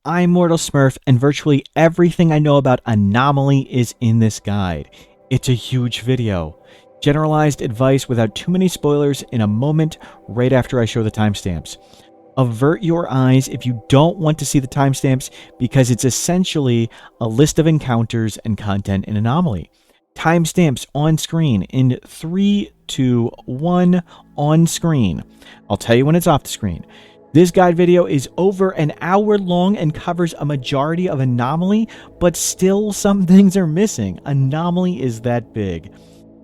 I'm Mortal Smurf, and virtually everything I know about Anomaly is in this guide. It's a huge video. Generalized advice without too many spoilers in a moment right after I show the timestamps. Avert your eyes if you don't want to see the timestamps because it's essentially a list of encounters and content in Anomaly. Timestamps on screen in 3, 2, 1 on screen. I'll tell you when it's off the screen. This guide video is over an hour long and covers a majority of Anomaly, but still some things are missing. Anomaly is that big.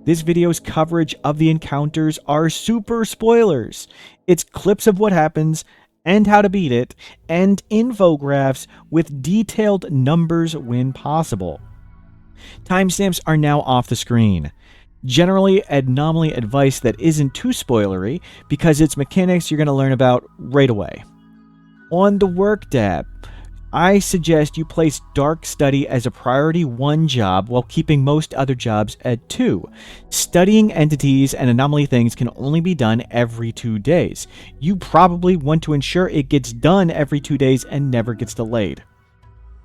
This video's coverage of the encounters are super spoilers. It's clips of what happens and how to beat it, and infographics with detailed numbers when possible. Timestamps are now off the screen. Generally, Anomaly advice that isn't too spoilery because its mechanics you're going to learn about right away. On the Work tab, I suggest you place Dark Study as a priority 1 job while keeping most other jobs at 2. Studying entities and anomaly things can only be done every 2 days. You probably want to ensure it gets done every 2 days and never gets delayed.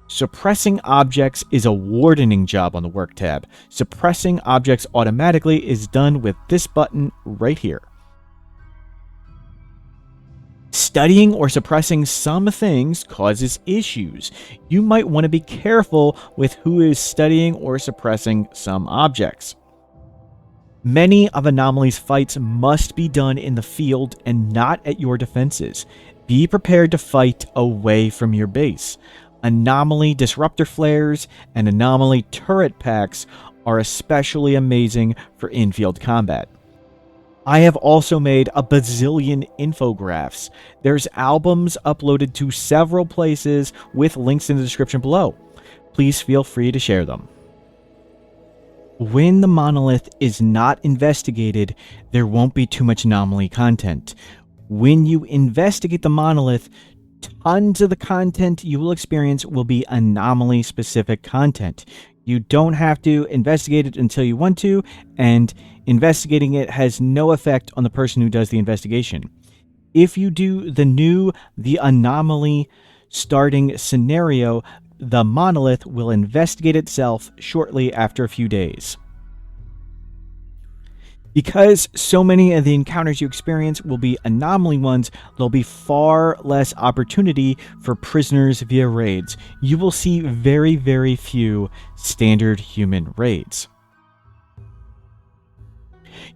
Suppressing objects is a wardening job on the Work tab. Suppressing objects automatically is done with this button right here. Studying or suppressing some things causes issues. You might want to be careful with who is studying or suppressing some objects. Many of Anomaly's fights must be done in the field and not at your defenses. Be prepared to fight away from your base. Anomaly disruptor flares and Anomaly turret packs are especially amazing for infield combat. I have also made a bazillion infographics. There's albums uploaded to several places with links in the description below. Please feel free to share them. When the monolith is not investigated, there won't be too much Anomaly content. When you investigate the monolith, tons of the content you will experience will be Anomaly-specific content. You don't have to investigate it until you want to, and investigating it has no effect on the person who does the investigation. If you do the Anomaly starting scenario, the monolith will investigate itself shortly after a few days. Because so many of the encounters you experience will be Anomaly ones, there'll be far less opportunity for prisoners via raids. You will see very, very few standard human raids.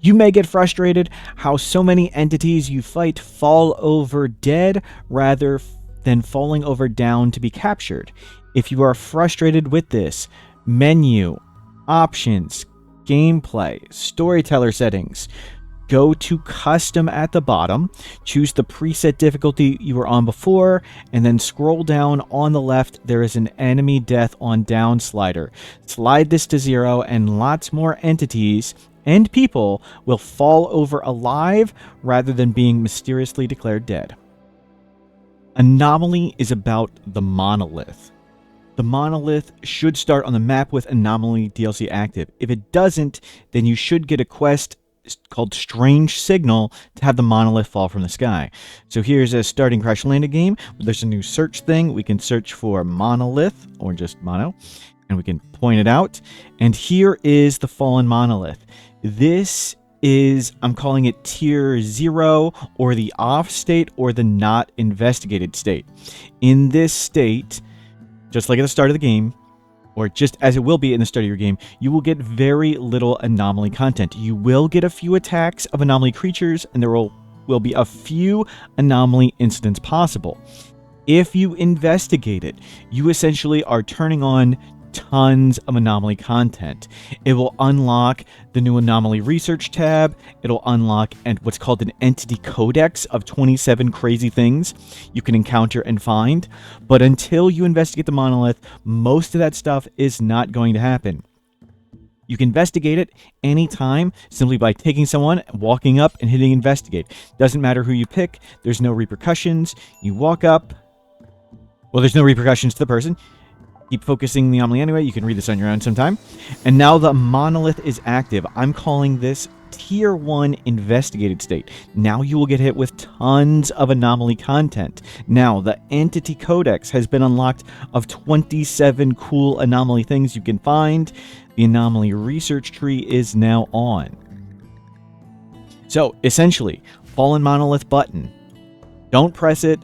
You may get frustrated how so many entities you fight fall over dead rather than falling over down to be captured. If you are frustrated with this, menu, options, gameplay, storyteller settings, go to custom at the bottom, choose the preset difficulty you were on before, and then scroll down on the left. There is an enemy death on down slider. Slide this to 0 and lots more entities and people will fall over alive rather than being mysteriously declared dead. Anomaly is about the monolith. The monolith should start on the map with Anomaly DLC active. If it doesn't, then you should get a quest called Strange Signal to have the monolith fall from the sky. So here's a starting Crash Landing game. There's a new search thing. We can search for monolith or just mono, and we can point it out. And here is the fallen monolith. This is, I'm calling it tier 0 or the off state or the not investigated state. In this state, just like at the start of the game, or just as it will be in the start of your game, you will get very little Anomaly content. You will get a few attacks of Anomaly creatures, and there will be a few Anomaly incidents possible. If you investigate it, you essentially are turning on tons of Anomaly content. It will unlock the new Anomaly Research tab. It'll unlock what's called an entity codex of 27 crazy things you can encounter and find. But until you investigate the monolith, most of that stuff is not going to happen. You can investigate it anytime simply by taking someone, walking up, and hitting investigate. Doesn't matter who you pick. There's no repercussions. You walk up. Well, there's no repercussions to the person. Keep focusing the anomaly anyway. You can read this on your own sometime. And now the monolith is active. I'm calling this Tier 1 investigated state. Now you will get hit with tons of anomaly content. Now, the Entity Codex has been unlocked of 27 cool anomaly things you can find. The Anomaly Research tree is now on. So, essentially, Fallen Monolith button. Don't press it.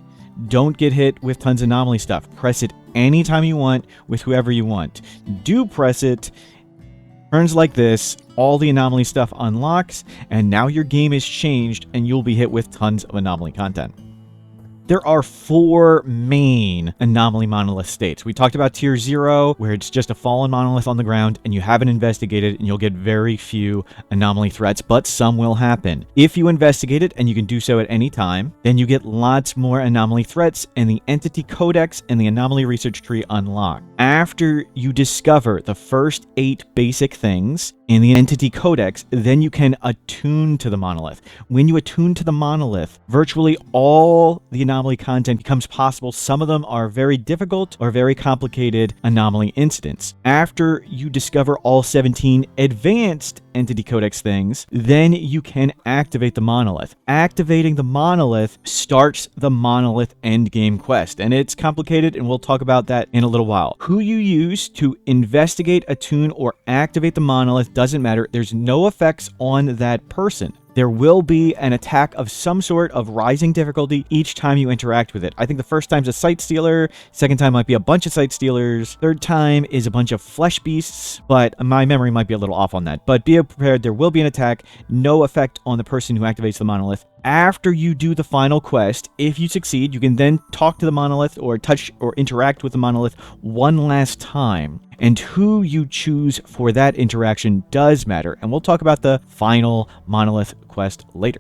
Don't get hit with tons of anomaly stuff. Press it anytime you want with whoever you want. Do press it. Turns like this, all the anomaly stuff unlocks, and now your game is changed and you'll be hit with tons of anomaly content. There are 4 main Anomaly Monolith states. We talked about Tier 0, where it's just a fallen monolith on the ground, and you haven't investigated, and you'll get very few anomaly threats, but some will happen. If you investigate it, and you can do so at any time, then you get lots more anomaly threats, and the Entity Codex and the Anomaly Research tree unlock. After you discover the first 8 basic things in the Entity Codex, then you can attune to the monolith. When you attune to the monolith, virtually all the anomaly content becomes possible. Some of them are very difficult or very complicated anomaly incidents. After you discover all 17 advanced Entity Codex things, then you can activate the monolith. Activating the monolith starts the Monolith Endgame quest, and it's complicated, and we'll talk about that in a little while. Who you use to investigate, attune, or activate the monolith doesn't matter. There's no effects on that person. There will be an attack of some sort of rising difficulty each time you interact with it. I think the first time's a Sight Stealer, second time might be a bunch of Sight Stealers, third time is a bunch of Flesh Beasts, but my memory might be a little off on that. But be prepared, there will be an attack, no effect on the person who activates the monolith. After you do the final quest, if you succeed, you can then talk to the monolith or touch or interact with the monolith one last time. And who you choose for that interaction does matter, and we'll talk about the final monolith quest later.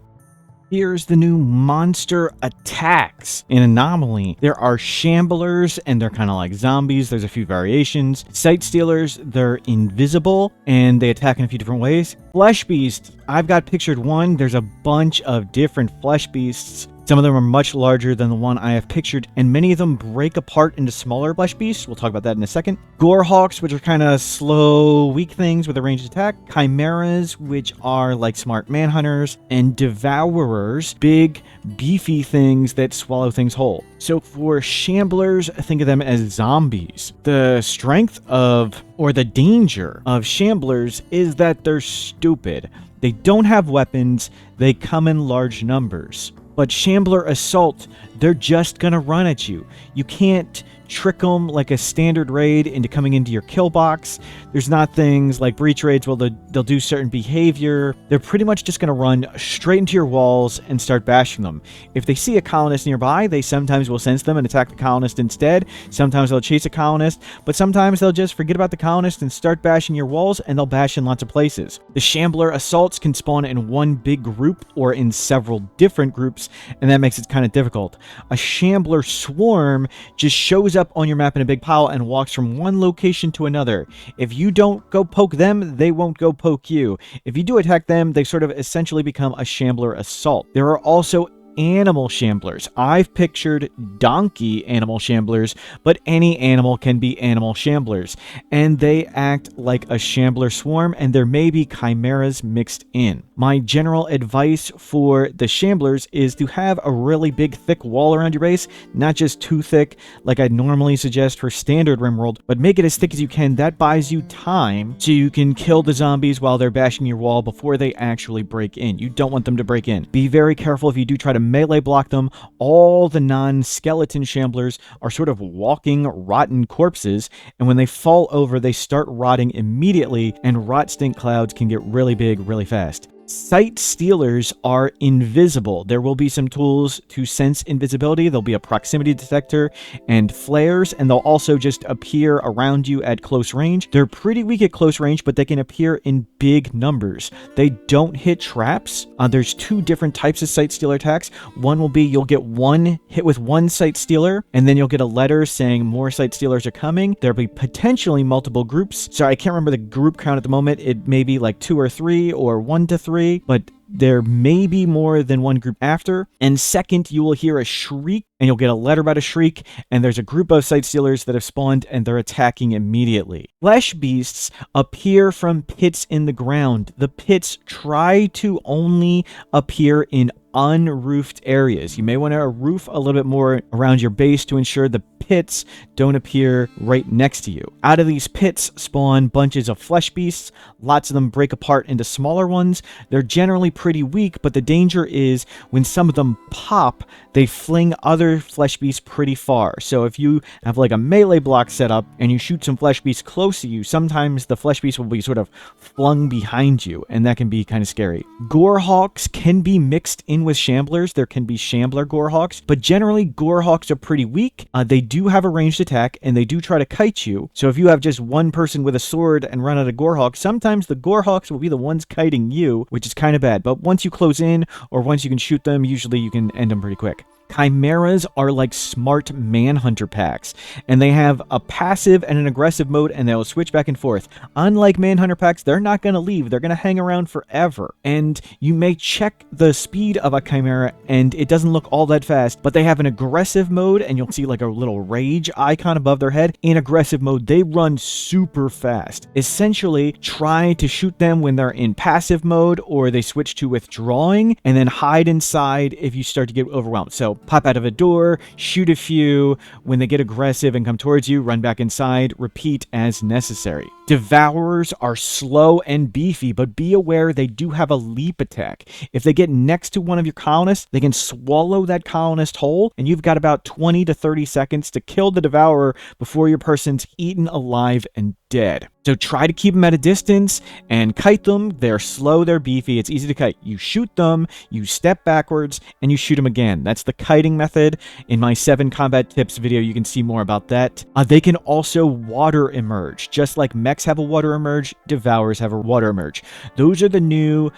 Here's the new monster attacks. In Anomaly, there are Shamblers, and they're kind of like zombies. There's a few variations. Sight Stealers, they're invisible, and they attack in a few different ways. Flesh Beasts, I've got pictured one. There's a bunch of different Flesh Beasts. Some of them are much larger than the one I have pictured, and many of them break apart into smaller flesh beasts. We'll talk about that in a second. Gorehawks, which are kind of slow, weak things with a ranged attack. Chimeras, which are like smart manhunters. And Devourers, big, beefy things that swallow things whole. So for Shamblers, think of them as zombies. The strength of, or the danger of Shamblers is that they're stupid. They don't have weapons, they come in large numbers. But Shambler Assault, they're just gonna run at you. You can't trick them like a standard raid into coming into your kill box. There's not things like breach raids where they'll do certain behavior. They're pretty much just gonna run straight into your walls and start bashing them. If they see a colonist nearby, they sometimes will sense them and attack the colonist instead. Sometimes they'll chase a colonist, but sometimes they'll just forget about the colonist and start bashing your walls, and they'll bash in lots of places. The Shambler Assaults can spawn in one big group or in several different groups, and that makes it kind of difficult. A Shambler Swarm just shows up on your map in a big pile and walks from one location to another. If you don't go poke them, they won't go poke you. If you do attack them, they sort of essentially become a Shambler Assault. There are also animal Shamblers. I've pictured donkey animal Shamblers, but any animal can be animal Shamblers, and they act like a Shambler swarm, and there may be chimeras mixed in. My general advice for the Shamblers is to have a really big thick wall around your base, not just too thick like I'd normally suggest for standard RimWorld, but make it as thick as you can. That buys you time so you can kill the zombies while they're bashing your wall before they actually break in. You don't want them to break in. Be very careful if you do try to melee block them. All the non-skeleton Shamblers are sort of walking rotten corpses, and when they fall over, they start rotting immediately, and rot stink clouds can get really big really fast. Sight Stealers are invisible. There will be some tools to sense invisibility. There'll be a proximity detector and flares, and they'll also just appear around you at close range. They're pretty weak at close range, but they can appear in big numbers. They don't hit traps. There's 2 different types of Sight Stealer attacks. One will be you'll get one hit with one Sight Stealer, and then you'll get a letter saying more Sight Stealers are coming. There'll be potentially multiple groups. Sorry, I can't remember the group count at the moment. It may be like 2 or 3 or 1 to 3. But there may be more than one group after. And second, you will hear a shriek, and you'll get a letter about a shriek, and there's a group of sight stealers that have spawned, and they're attacking immediately. Flesh beasts appear from pits in the ground. The pits try to only appear in unroofed areas. You may want to roof a little bit more around your base to ensure the pits don't appear right next to you. Out of these pits spawn bunches of flesh beasts. Lots of them break apart into smaller ones. They're generally pretty weak, but the danger is when some of them pop, they fling other flesh beasts pretty far. So if you have like a melee block set up and you shoot some flesh beasts close to you, sometimes the flesh beast will be sort of flung behind you, and that can be kind of scary. Gorehawks can be mixed in with shamblers. There can be shambler gorehawks, but generally gorehawks are pretty weak. They do have a ranged attack, and they do try to kite you. So if you have just one person with a sword and run at a gorehawk, sometimes the gorehawks will be the ones kiting you, which is kind of bad. But once you close in, or once you can shoot them, usually you can end them pretty quick. Chimeras are like smart manhunter packs, and they have a passive and an aggressive mode, and they'll switch back and forth. Unlike manhunter packs, they're not going to leave. They're going to hang around forever. And you may check the speed of a chimera, and it doesn't look all that fast, but they have an aggressive mode, and you'll see like a little rage icon above their head. In aggressive mode, they run super fast. Essentially, try to shoot them when they're in passive mode, or they switch to withdrawing, and then hide inside if you start to get overwhelmed. So pop out of a door, shoot a few. When they get aggressive and come towards you, run back inside, repeat as necessary. Devourers are slow and beefy, but be aware they do have a leap attack. If they get next to one of your colonists, they can swallow that colonist whole, and you've got about 20 to 30 seconds to kill the devourer before your person's eaten alive and dead. So try to keep them at a distance and kite them. They're slow, they're beefy, it's easy to kite. You shoot them, you step backwards, and you shoot them again. That's the kiting method. In my 7 combat tips video, you can see more about that. They can also water emerge. Just like mechs have a water emerge, devourers have a water emerge. Those are the new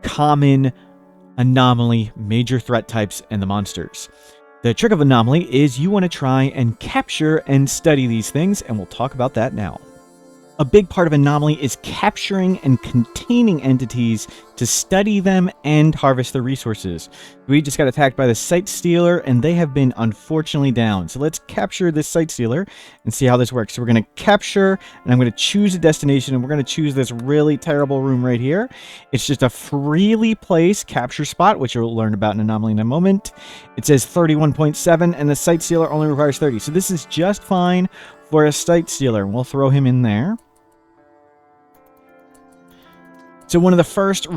common anomaly major threat types and the monsters. The trick of Anomaly is you want to try and capture and study these things, and we'll talk about that now. A big part of Anomaly is capturing and containing entities to study them and harvest their resources. We just got attacked by the Sight Stealer, and they have been unfortunately down. So let's capture this Sight Stealer and see how this works. So we're going to capture, and I'm going to choose a destination, and we're going to choose this really terrible room right here. It's just a freely placed capture spot, which you'll learn about in Anomaly in a moment. It says 31.7, and the Sight Stealer only requires 30. So this is just fine for a Sight Stealer. We'll throw him in there. So one of the first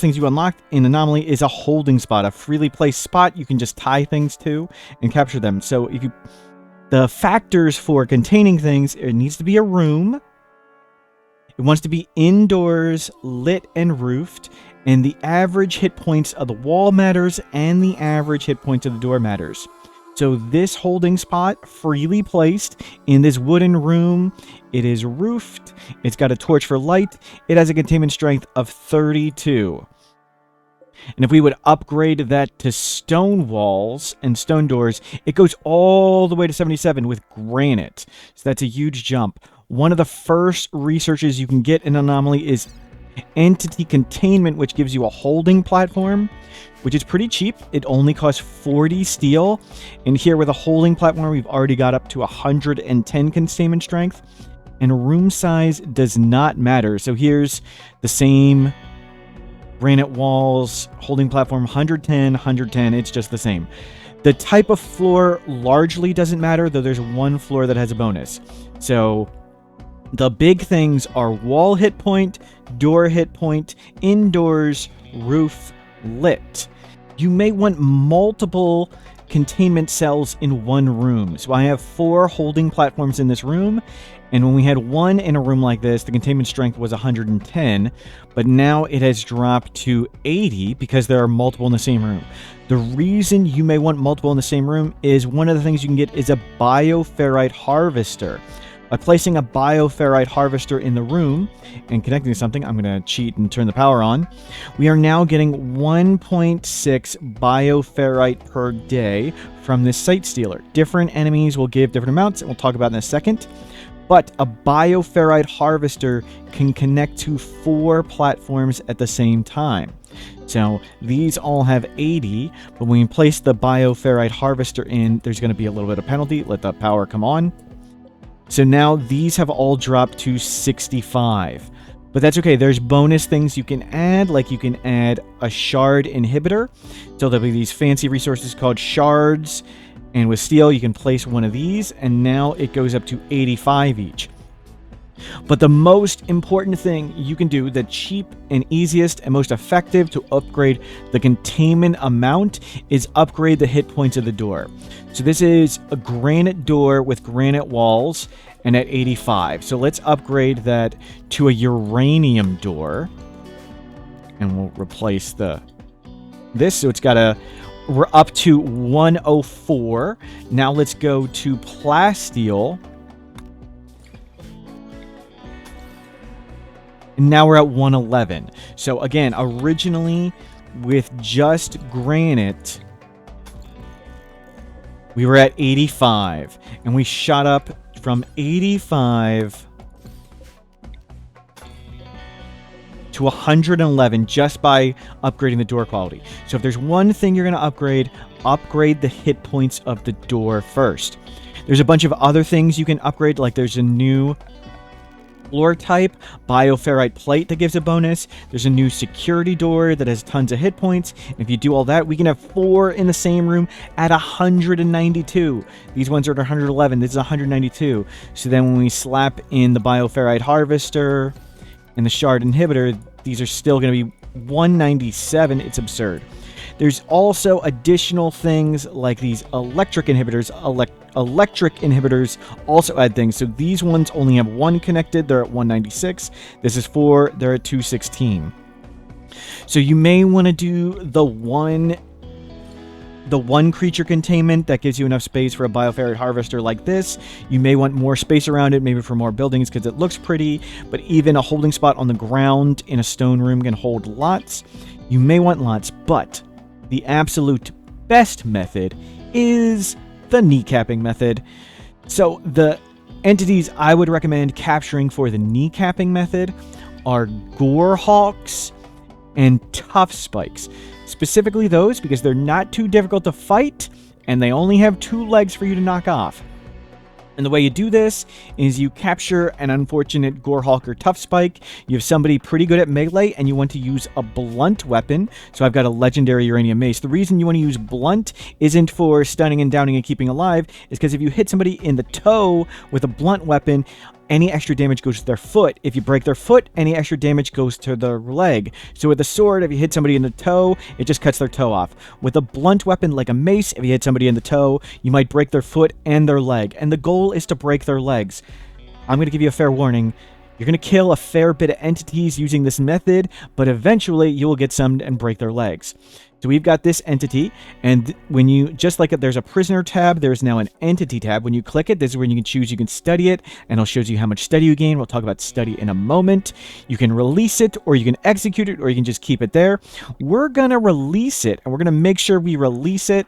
things you unlock in Anomaly is a holding spot, a freely placed spot you can just tie things to and capture them. So the factors for containing things, it needs to be a room. It wants to be indoors, lit and roofed, and the average hit points of the wall matters, and the average hit points of the door matters. So this holding spot, freely placed in this wooden room, it is roofed, it's got a torch for light, it has a containment strength of 32. And if we would upgrade that to stone walls and stone doors, it goes all the way to 77 with granite. So that's a huge jump. One of the first researches you can get in Anomaly is Entity Containment, which gives you a holding platform, which is pretty cheap. It only costs 40 steel. And here with a holding platform, we've already got up to 110 containment strength. And room size does not matter. So here's the same granite walls, holding platform, 110, 110. It's just the same. The type of floor largely doesn't matter, though there's one floor that has a bonus. So the big things are wall hit point, door hit point, indoors, roof, lit. You may want multiple containment cells in one room. So I have 4 holding platforms in this room, and when we had one in a room like this, the containment strength was 110, but now it has dropped to 80 because there are multiple in the same room. The reason you may want multiple in the same room is one of the things you can get is a bioferrite harvester. By placing a bioferrite harvester in the room and connecting to something, I'm going to cheat and turn the power on. We are now getting 1.6 bioferrite per day from this Sight Stealer. Different enemies will give different amounts, and we'll talk about in a second. But a bioferrite harvester can connect to 4 platforms at the same time. So these all have 80, but when you place the bioferrite harvester in, there's going to be a little bit of penalty. Let the power come on. So now these have all dropped to 65. But that's okay. There's bonus things you can add, like you can add a shard inhibitor. So there'll be these fancy resources called shards. And with steel, you can place one of these, and now it goes up to 85 each. But the most important thing you can do, the cheap and easiest and most effective to upgrade the containment amount, is upgrade the hit points of the door. So this is a granite door with granite walls and at 85. So let's upgrade that to a uranium door. And we'll replace this. So it's got we're up to 104. Now let's go to plasteel. And now we're at 111. So again, originally with just granite, we were at 85. And we shot up from 85 to 111 just by upgrading the door quality. So if there's one thing you're going to upgrade the hit points of the door first. There's a bunch of other things you can upgrade, like there's a new floor type, bioferrite plate, that gives a bonus. There's a new security door that has tons of hit points. And if you do all that, we can have 4 in the same room at 192. These ones are at 111. This is 192. So then when we slap in the bioferrite harvester and the shard inhibitor, these are still going to be 197. It's absurd. There's also additional things like these electric inhibitors. Electric inhibitors also add things. So these ones only have 1 connected. They're at 196. This is 4. They're at 216. So you may want to do the one creature containment that gives you enough space for a bioferrite harvester like this. You may want more space around it, maybe for more buildings because it looks pretty, but even a holding spot on the ground in a stone room can hold lots. You may want lots, but the absolute best method is the kneecapping method. So the entities I would recommend capturing for the kneecapping method are Gorehawks and Tough Spikes. Specifically those because they're not too difficult to fight and they only have 2 legs for you to knock off. And the way you do this is you capture an unfortunate Gorehawk or Tough Spike. You have somebody pretty good at melee and you want to use a blunt weapon. So I've got a legendary uranium mace. The reason you want to use blunt isn't for stunning and downing and keeping alive, is because if you hit somebody in the toe with a blunt weapon, any extra damage goes to their foot. If you break their foot, any extra damage goes to their leg. So with a sword, if you hit somebody in the toe, it just cuts their toe off. With a blunt weapon like a mace, if you hit somebody in the toe, you might break their foot and their leg. And the goal is to break their legs. I'm going to give you a fair warning. You're going to kill a fair bit of entities using this method, but eventually you will get some and break their legs. So we've got this entity, and when you, just like there's a prisoner tab, there's now an entity tab. When you click it, this is when you can choose, you can study it, and it shows you how much study you gain. We'll talk about study in a moment. You can release it, or you can execute it, or you can just keep it there. We're going to release it, and we're going to make sure we release it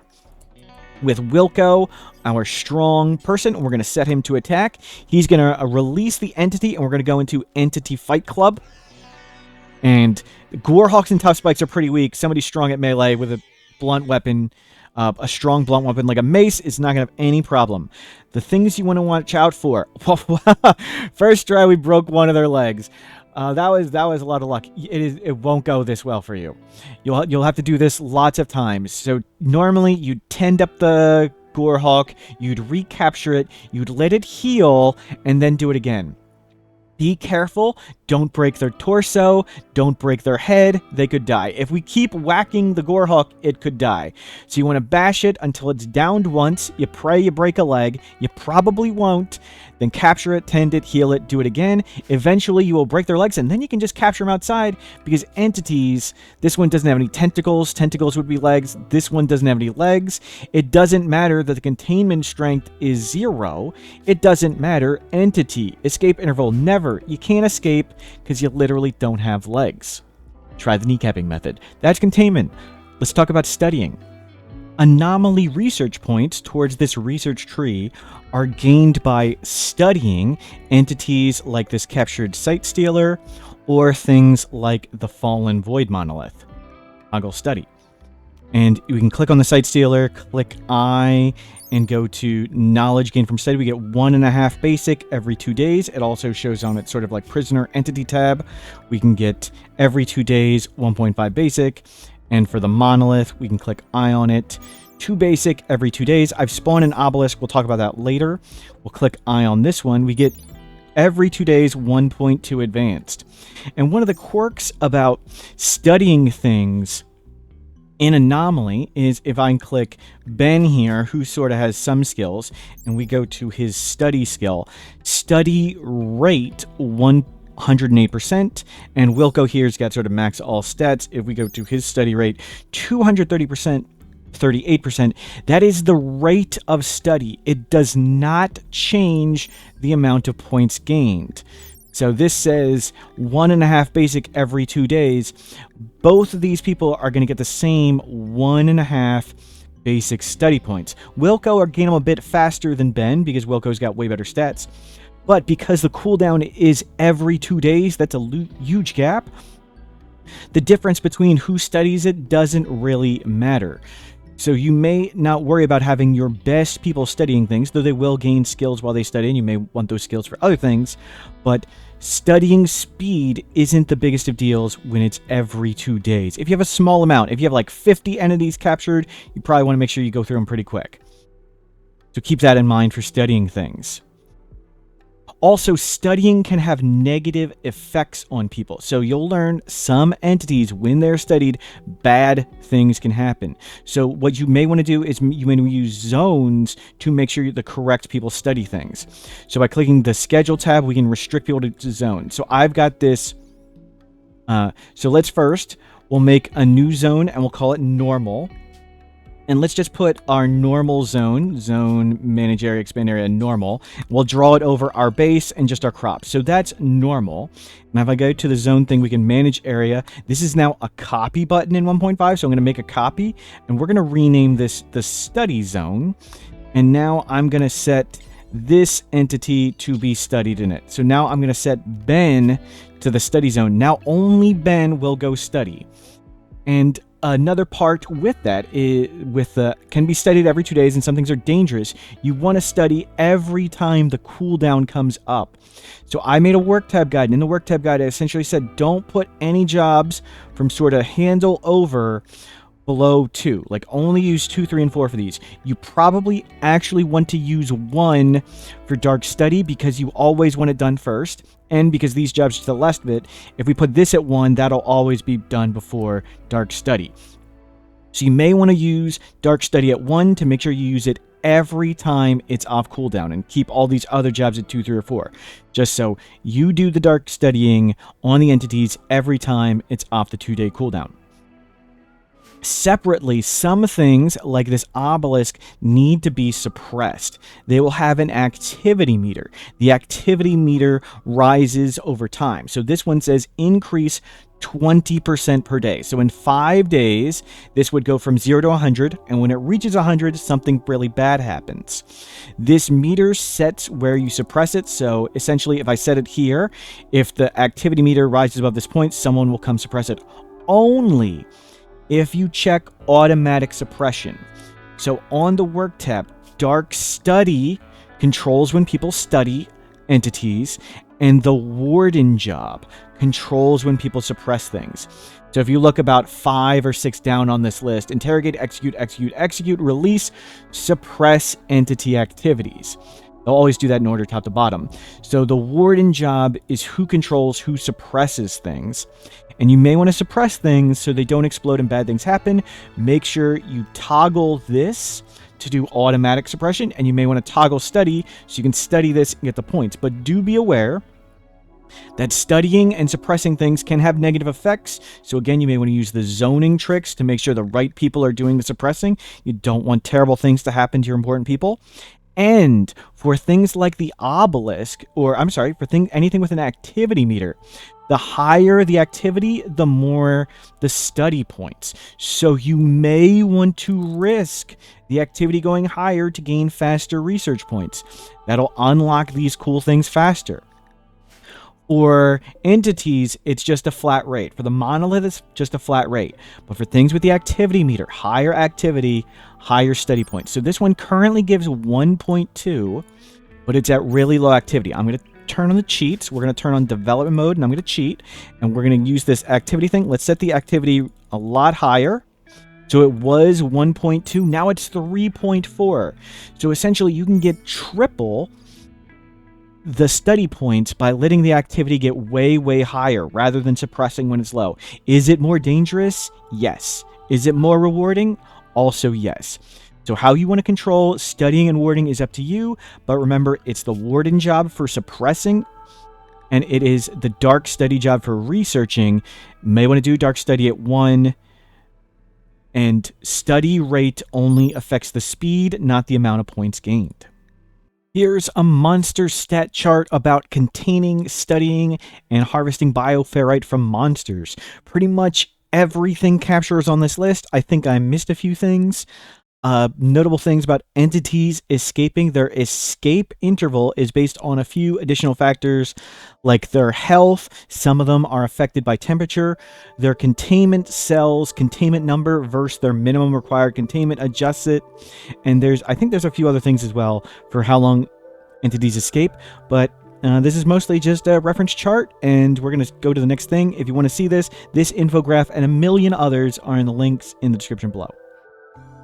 with Wilco, our strong person, and we're going to set him to attack. He's going to release the entity, and we're going to go into Entity Fight Club. And Gorehawks and Tough Spikes are pretty weak. Somebody strong at melee with a blunt weapon, a strong blunt weapon like a mace, is not going to have any problem. The things you want to watch out for. First try, we broke one of their legs. That was a lot of luck. It won't go this well for you. You'll have to do this lots of times. So normally you'd tend up the Gorehawk, you'd recapture it, you'd let it heal, and then do it again. Be careful, don't break their torso, don't break their head, they could die. If we keep whacking the Gorehawk, it could die. So you want to bash it until it's downed once, you pray you break a leg, you probably won't, then capture it, tend it, heal it, do it again. Eventually you will break their legs, and then you can just capture them outside, because entities, this one doesn't have any tentacles, tentacles would be legs, this one doesn't have any legs. It doesn't matter that the containment strength is 0, it doesn't matter. Entity, escape interval, never. You can't escape because you literally don't have legs. Try the kneecapping method. That's containment. Let's talk about studying. Anomaly research points towards this research tree are gained by studying entities like this captured site stealer or things like the fallen void monolith. Toggle study. And we can click on the site stealer, click I, and go to knowledge gained from study. We get 1.5 basic every 2 days. It also shows on its sort of like prisoner entity tab. We can get every 2 days 1.5 basic. And for the monolith, we can click I on it. 2 basic every 2 days. I've spawned an obelisk. We'll talk about that later. We'll click I on this one. We get every 2 days 1.2 advanced. And one of the quirks about studying things in Anomaly is if I click Ben here, who sort of has some skills, and we go to his study skill, study rate 108%, and Wilco here's got sort of max all stats. If we go to his study rate, 230%, 38%, that is the rate of study. It does not change the amount of points gained. So this says 1.5 basic every 2 days. Both of these people are going to get the same 1.5 basic study points. Wilco are gain them a bit faster than Ben because Wilco's got way better stats. But because the cooldown is every 2 days, that's a huge gap. The difference between who studies it doesn't really matter. So you may not worry about having your best people studying things, though they will gain skills while they study, and you may want those skills for other things. But studying speed isn't the biggest of deals when it's every 2 days. If you have a small amount, if you have like 50 entities captured, you probably want to make sure you go through them pretty quick. So keep that in mind for studying things. Also, studying can have negative effects on people. So you'll learn some entities, when they're studied, bad things can happen. So what you may want to do is you may use zones to make sure the correct people study things. So by clicking the schedule tab, we can restrict people to zones. So I've got this. So we'll make a new zone and we'll call it normal. And let's just put our normal zone, manage area, expand area, normal. We'll draw it over our base and just our crops. So that's normal. Now if I go to the zone thing, we can manage area. This is now a copy button in 1.5. So I'm going to make a copy and we're going to rename this the study zone. And now I'm going to set this entity to be studied in it. So now I'm going to set Ben to the study zone. Now only Ben will go study. And another part with that is can be studied every 2 days, and some things are dangerous. You want to study every time the cooldown comes up. So I made a work tab guide, and in the work tab guide I essentially said don't put any jobs from sort of handle over below 2. Like only use 2, 3, and 4 for these. You probably actually want to use 1 for dark study because you always want it done first. And because these jobs to the last bit, if we put this at 1, that'll always be done before dark study. So you may want to use dark study at 1 to make sure you use it every time it's off cooldown, and keep all these other jobs at 2, 3, or 4. Just so you do the dark studying on the entities every time it's off the 2-day cooldown. Separately, some things like this obelisk need to be suppressed. They will have an activity meter. The activity meter rises over time. So this one says increase 20% per day. So in 5 days, this would go from 0 to 100, and when it reaches 100, something really bad happens. This meter sets where you suppress it. So essentially, if I set it here, if the activity meter rises above this point, someone will come suppress it. Only if you check automatic suppression. So on the work tab, dark study controls when people study entities, and the warden job controls when people suppress things. So if you look about 5 or 6 down on this list, interrogate, execute, execute, execute, release, suppress entity activities. They'll always do that in order top to bottom. So the warden job is who controls who suppresses things. And you may want to suppress things so they don't explode and bad things happen. Make sure you toggle this to do automatic suppression, and you may want to toggle study so you can study this and get the points. But do be aware that studying and suppressing things can have negative effects. So again, you may want to use the zoning tricks to make sure the right people are doing the suppressing. You don't want terrible things to happen to your important people. And for things like the obelisk, or I'm sorry, for anything with an activity meter, The higher the activity, the more the study points. So you may want to risk the activity going higher to gain faster research points. That'll unlock these cool things faster. For entities, it's just a flat rate. For the monolith, it's just a flat rate. But for things with the activity meter, higher activity, higher study points. So this one currently gives 1.2, but it's at really low activity. I'm going to turn on the cheats. We're going to turn on development mode, and I'm going to cheat. And we're going to use this activity thing. Let's set the activity a lot higher. So it was 1.2. Now it's 3.4. So essentially, you can get triple the study points by letting the activity get way, way higher rather than suppressing when it's low. Is it more dangerous? Yes. Is it more rewarding? Also, yes. So how you want to control studying and warding is up to you, but remember, it's the warden job for suppressing, and it is the dark study job for researching. May want to do dark study at 1, and study rate only affects the speed, not the amount of points gained. Here's a monster stat chart about containing, studying, and harvesting bioferrite from monsters. Pretty much everything captures on this list. I think I missed a few things. Notable things about entities escaping. Their escape interval is based on a few additional factors like their health. Some of them are affected by temperature. Their containment cells, containment number versus their minimum required containment adjusts it. And I think there's a few other things as well for how long entities escape. But this is mostly just a reference chart, and we're going to go to the next thing. If you want to see this infograph and a million others are in the links in the description below.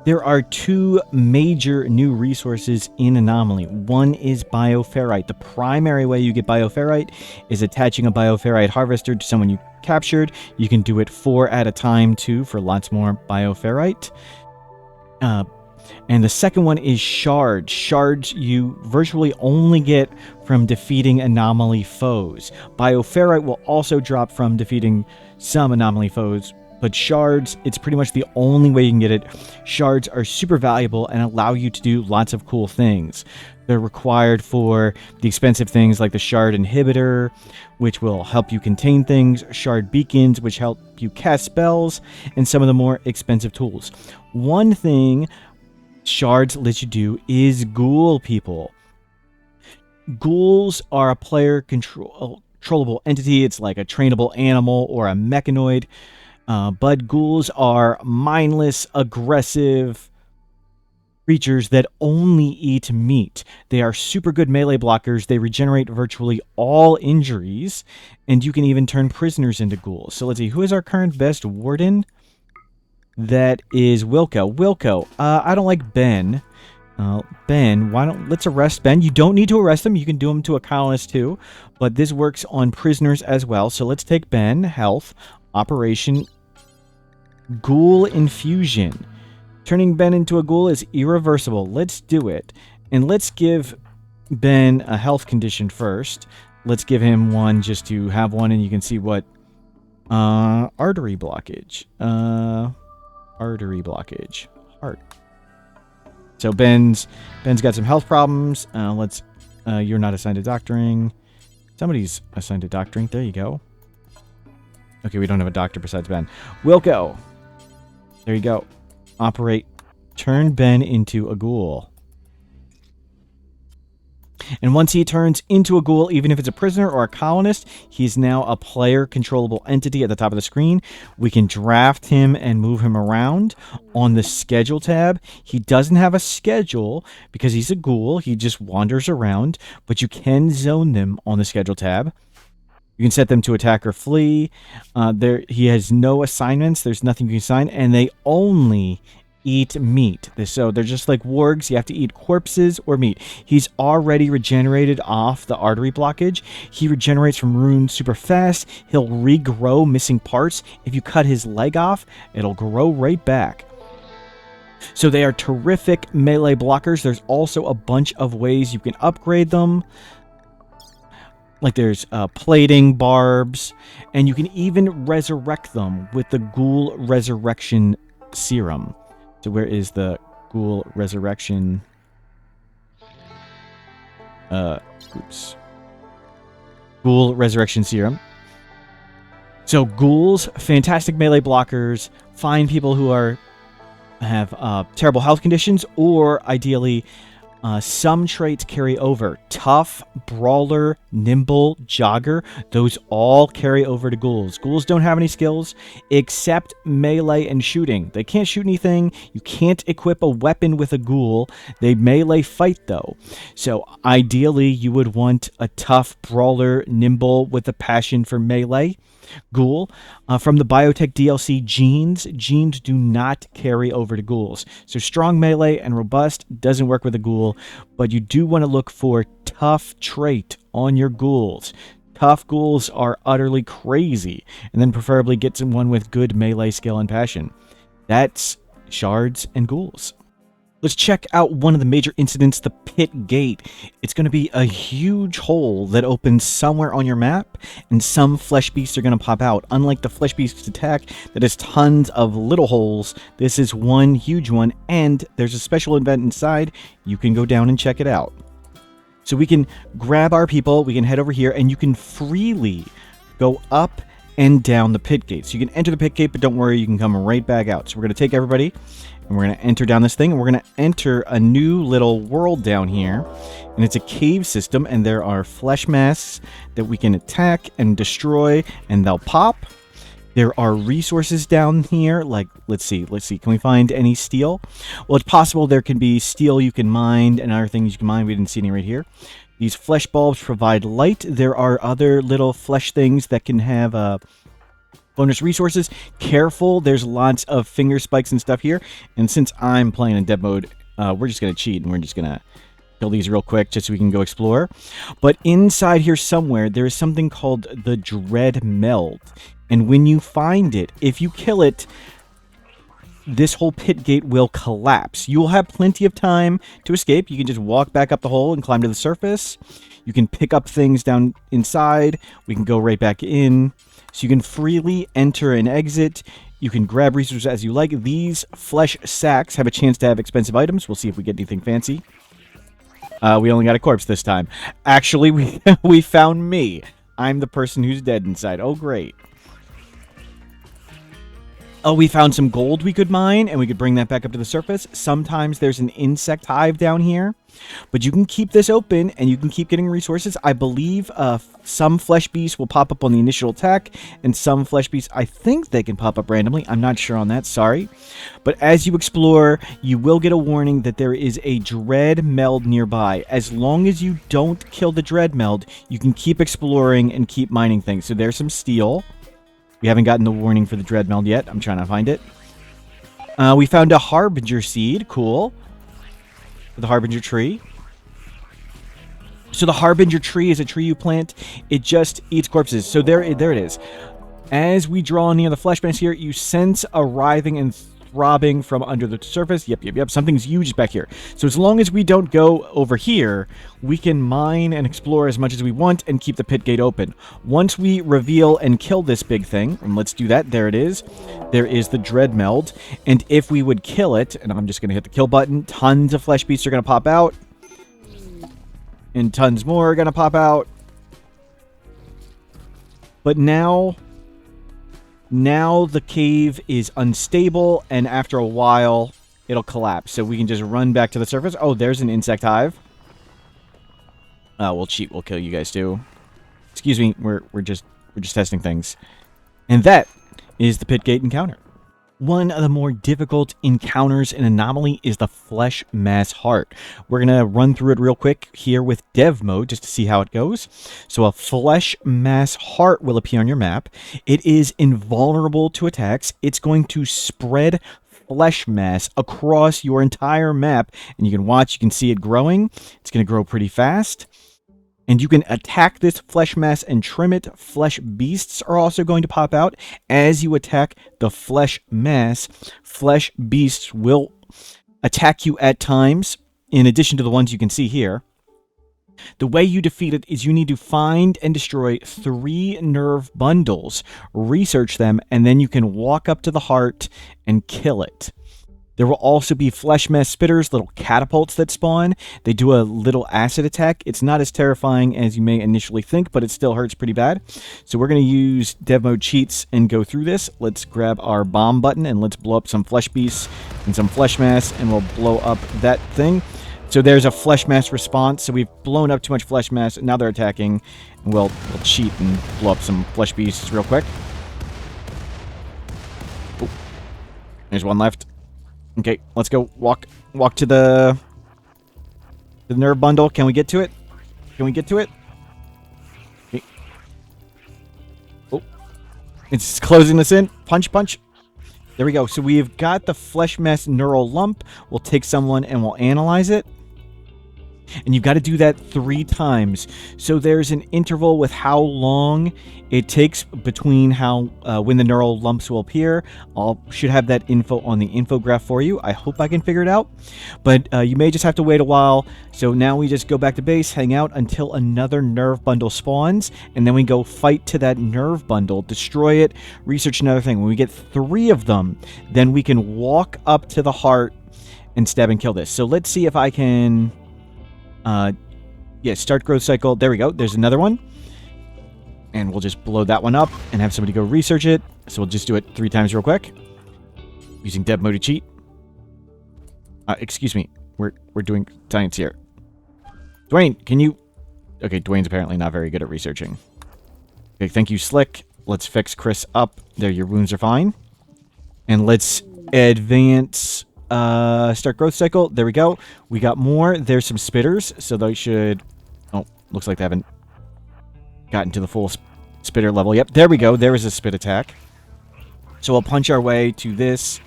There are two major new resources in Anomaly. One is bioferrite. The primary way you get bioferrite is attaching a bioferrite harvester to someone you captured. You can do it 4 at a time too for lots more bioferrite. And the second one is shards. Shards you virtually only get from defeating anomaly foes. Bioferrite will also drop from defeating some anomaly foes, but shards, it's pretty much the only way you can get it. Shards are super valuable and allow you to do lots of cool things. They're required for the expensive things like the shard inhibitor, which will help you contain things, shard beacons, which help you cast spells, and some of the more expensive tools. One thing shards let you do is ghoul people. Ghouls are a player controllable entity. It's like a trainable animal or a mechanoid. But ghouls are mindless, aggressive creatures that only eat meat. They are super good melee blockers. They regenerate virtually all injuries, and you can even turn prisoners into ghouls. So let's see, who is our current best warden? That is Wilco. Wilco, I don't like Ben. Ben, let's arrest Ben. You don't need to arrest him. You can do him to a colonist too, but this works on prisoners as well. So let's take Ben, health, operation, ghoul infusion. Turning Ben into a ghoul is irreversible. Let's do it. And let's give Ben a health condition first. Let's give him one just to have one, and you can see what artery blockage. Artery blockage. Heart. So Ben's got some health problems. You're not assigned to doctoring. Somebody's assigned to doctoring. There you go. Okay, we don't have a doctor besides Ben. Wilco. There you go. Operate. Turn Ben into a ghoul. And once he turns into a ghoul, even if it's a prisoner or a colonist, he's now a player controllable entity at the top of the screen. We can draft him and move him around. On the schedule tab, he doesn't have a schedule because he's a ghoul. He just wanders around, but you can zone them on the schedule tab. You can set them to attack or flee. He has no assignments. There's nothing you can assign, and they only eat meat. So they're just like wargs. You have to eat corpses or meat. He's already regenerated off the artery blockage. He regenerates from runes super fast. He'll regrow missing parts. If you cut his leg off, it'll grow right back. So they are terrific melee blockers. There's also a bunch of ways you can upgrade them. Like there's plating, barbs, and you can even resurrect them with the Ghoul Resurrection Serum. So where is the Ghoul Resurrection? Ghoul Resurrection Serum. So ghouls, fantastic melee blockers, find people who have terrible health conditions, or ideally some traits carry over. Tough, brawler, nimble, jogger, those all carry over to ghouls. Ghouls don't have any skills except melee and shooting. They can't shoot anything. You can't equip a weapon with a ghoul. They melee fight though. So ideally you would want a tough, brawler, nimble with a passion for melee ghoul. From the Biotech DLC, genes do not carry over to ghouls. So strong melee and robust doesn't work with a ghoul, but you do want to look for tough trait on your ghouls. Tough ghouls are utterly crazy, and then preferably get someone with good melee skill and passion. That's shards and ghouls. Let's check out one of the major incidents, the pit gate. It's going to be a huge hole that opens somewhere on your map, and some flesh beasts are going to pop out. Unlike the flesh beast attack that has tons of little holes, this is one huge one, and there's a special event inside. You can go down and check it out. So we can grab our people, we can head over here, and you can freely go up and down the pit gate. So you can enter the pit gate, but don't worry, you can come right back out. So we're going to take everybody, and we're going to enter down this thing, and we're going to enter a new little world down here, and it's a cave system, and there are flesh masks that we can attack and destroy, and they'll pop. There are resources down here, like, let's see, can we find any steel? Well, it's possible there can be steel you can mine, and other things you can mine. We didn't see any right here. These flesh bulbs provide light. There are other little flesh things that can have bonus resources. Careful, there's lots of finger spikes and stuff here. And since I'm playing in dev mode, we're just going to cheat, and we're just going to kill these real quick just so we can go explore. But inside here somewhere, there is something called the Dread Meld. And when you find it, if you kill it, this whole pit gate will collapse. You will have plenty of time to escape. You can just walk back up the hole and climb to the surface. You can pick up things down inside. We can go right back in. So you can freely enter and exit. You can grab resources as you like. These flesh sacks have a chance to have expensive items. We'll see if we get anything fancy. We only got a corpse this time. Actually, we found me. I'm the person who's dead inside. Oh, great. Oh, we found some gold we could mine, and we could bring that back up to the surface. Sometimes there's an insect hive down here, but you can keep this open, and you can keep getting resources. I believe some flesh beasts will pop up on the initial attack, and some flesh beasts, I think they can pop up randomly. I'm not sure on that, sorry. But as you explore, you will get a warning that there is a Dread Meld nearby. As long as you don't kill the Dread Meld, you can keep exploring and keep mining things. So there's some steel. We haven't gotten the warning for the Dread Meld yet. I'm trying to find it. We found a Harbinger seed. Cool. The Harbinger tree. So the Harbinger tree is a tree you plant. It just eats corpses. So there it is. As we draw near the flesh mass here, you sense a writhing and throbbing from under the surface. Yep. Something's huge back here. So as long as we don't go over here, we can mine and explore as much as we want and keep the pit gate open. Once we reveal and kill this big thing, and let's do that. There it is. There is the Dread Meld. And if we would kill it, and I'm just going to hit the kill button, tons of flesh beasts are going to pop out. And tons more are going to pop out. But now the cave is unstable, and after a while, it'll collapse. So we can just run back to the surface. Oh, there's an insect hive. We'll cheat. We'll kill you guys too. Excuse me. We're just testing things. And that is the pit gate encounter. One of the more difficult encounters in Anomaly is the Flesh Mass Heart. We're going to run through it real quick here with dev mode just to see how it goes. So a Flesh Mass Heart will appear on your map. It is invulnerable to attacks. It's going to spread flesh mass across your entire map. And you can watch, you can see it growing. It's going to grow pretty fast. And you can attack this flesh mass and trim it. Flesh beasts are also going to pop out. As you attack the flesh mass, flesh beasts will attack you at times, in addition to the ones you can see here. The way you defeat it is you need to find and destroy 3 nerve bundles, research them, and then you can walk up to the heart and kill it. There will also be flesh mass spitters, little catapults that spawn. They do a little acid attack. It's not as terrifying as you may initially think, but it still hurts pretty bad. So we're going to use dev mode cheats and go through this. Let's grab our bomb button and let's blow up some flesh beasts and some flesh mass, and we'll blow up that thing. So there's a flesh mass response. So we've blown up too much flesh mass, and now they're attacking. And we'll cheat and blow up some flesh beasts real quick. Oh, there's one left. Okay, let's go walk to the nerve bundle. Can we get to it? Can we get to it? Okay. Oh, it's closing us in. Punch, punch. There we go. So we've got the flesh mass neural lump. We'll take someone and we'll analyze it. And you've got to do that 3 times. So there's an interval with how long it takes between when the neural lumps will appear. I should have that info on the infograph for you. I hope I can figure it out. But you may just have to wait a while. So now we just go back to base, hang out until another nerve bundle spawns. And then we go fight to that nerve bundle, destroy it, research another thing. When we get 3 of them, then we can walk up to the heart and stab and kill this. So let's see if I can... yeah, start growth cycle. There we go. There's another one. And we'll just blow that one up and have somebody go research it. So we'll just do it 3 times real quick. Using dev mode to cheat. Excuse me. We're doing science here. Dwayne, can you... Okay, Dwayne's apparently not very good at researching. Okay, thank you, Slick. Let's fix Chris up. There, your wounds are fine. And let's advance... start growth cycle. There we go. We got more. There's some spitters, so they should... Oh, looks like they haven't gotten to the full spitter level. Yep, there we go. There is a spit attack. So we'll punch our way to this.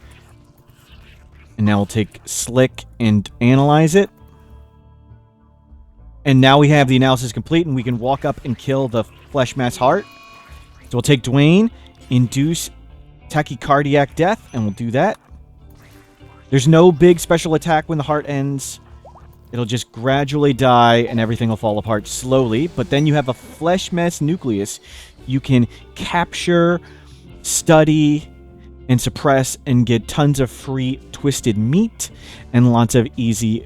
And now we'll take Slick and analyze it. And now we have the analysis complete, and we can walk up and kill the flesh mass heart. So we'll take Dwayne, induce tachycardiac death, and we'll do that. There's no big special attack when the heart ends. It'll just gradually die and everything will fall apart slowly. But then you have a flesh mass nucleus. You can capture, study, and suppress and get tons of free twisted meat and lots of easy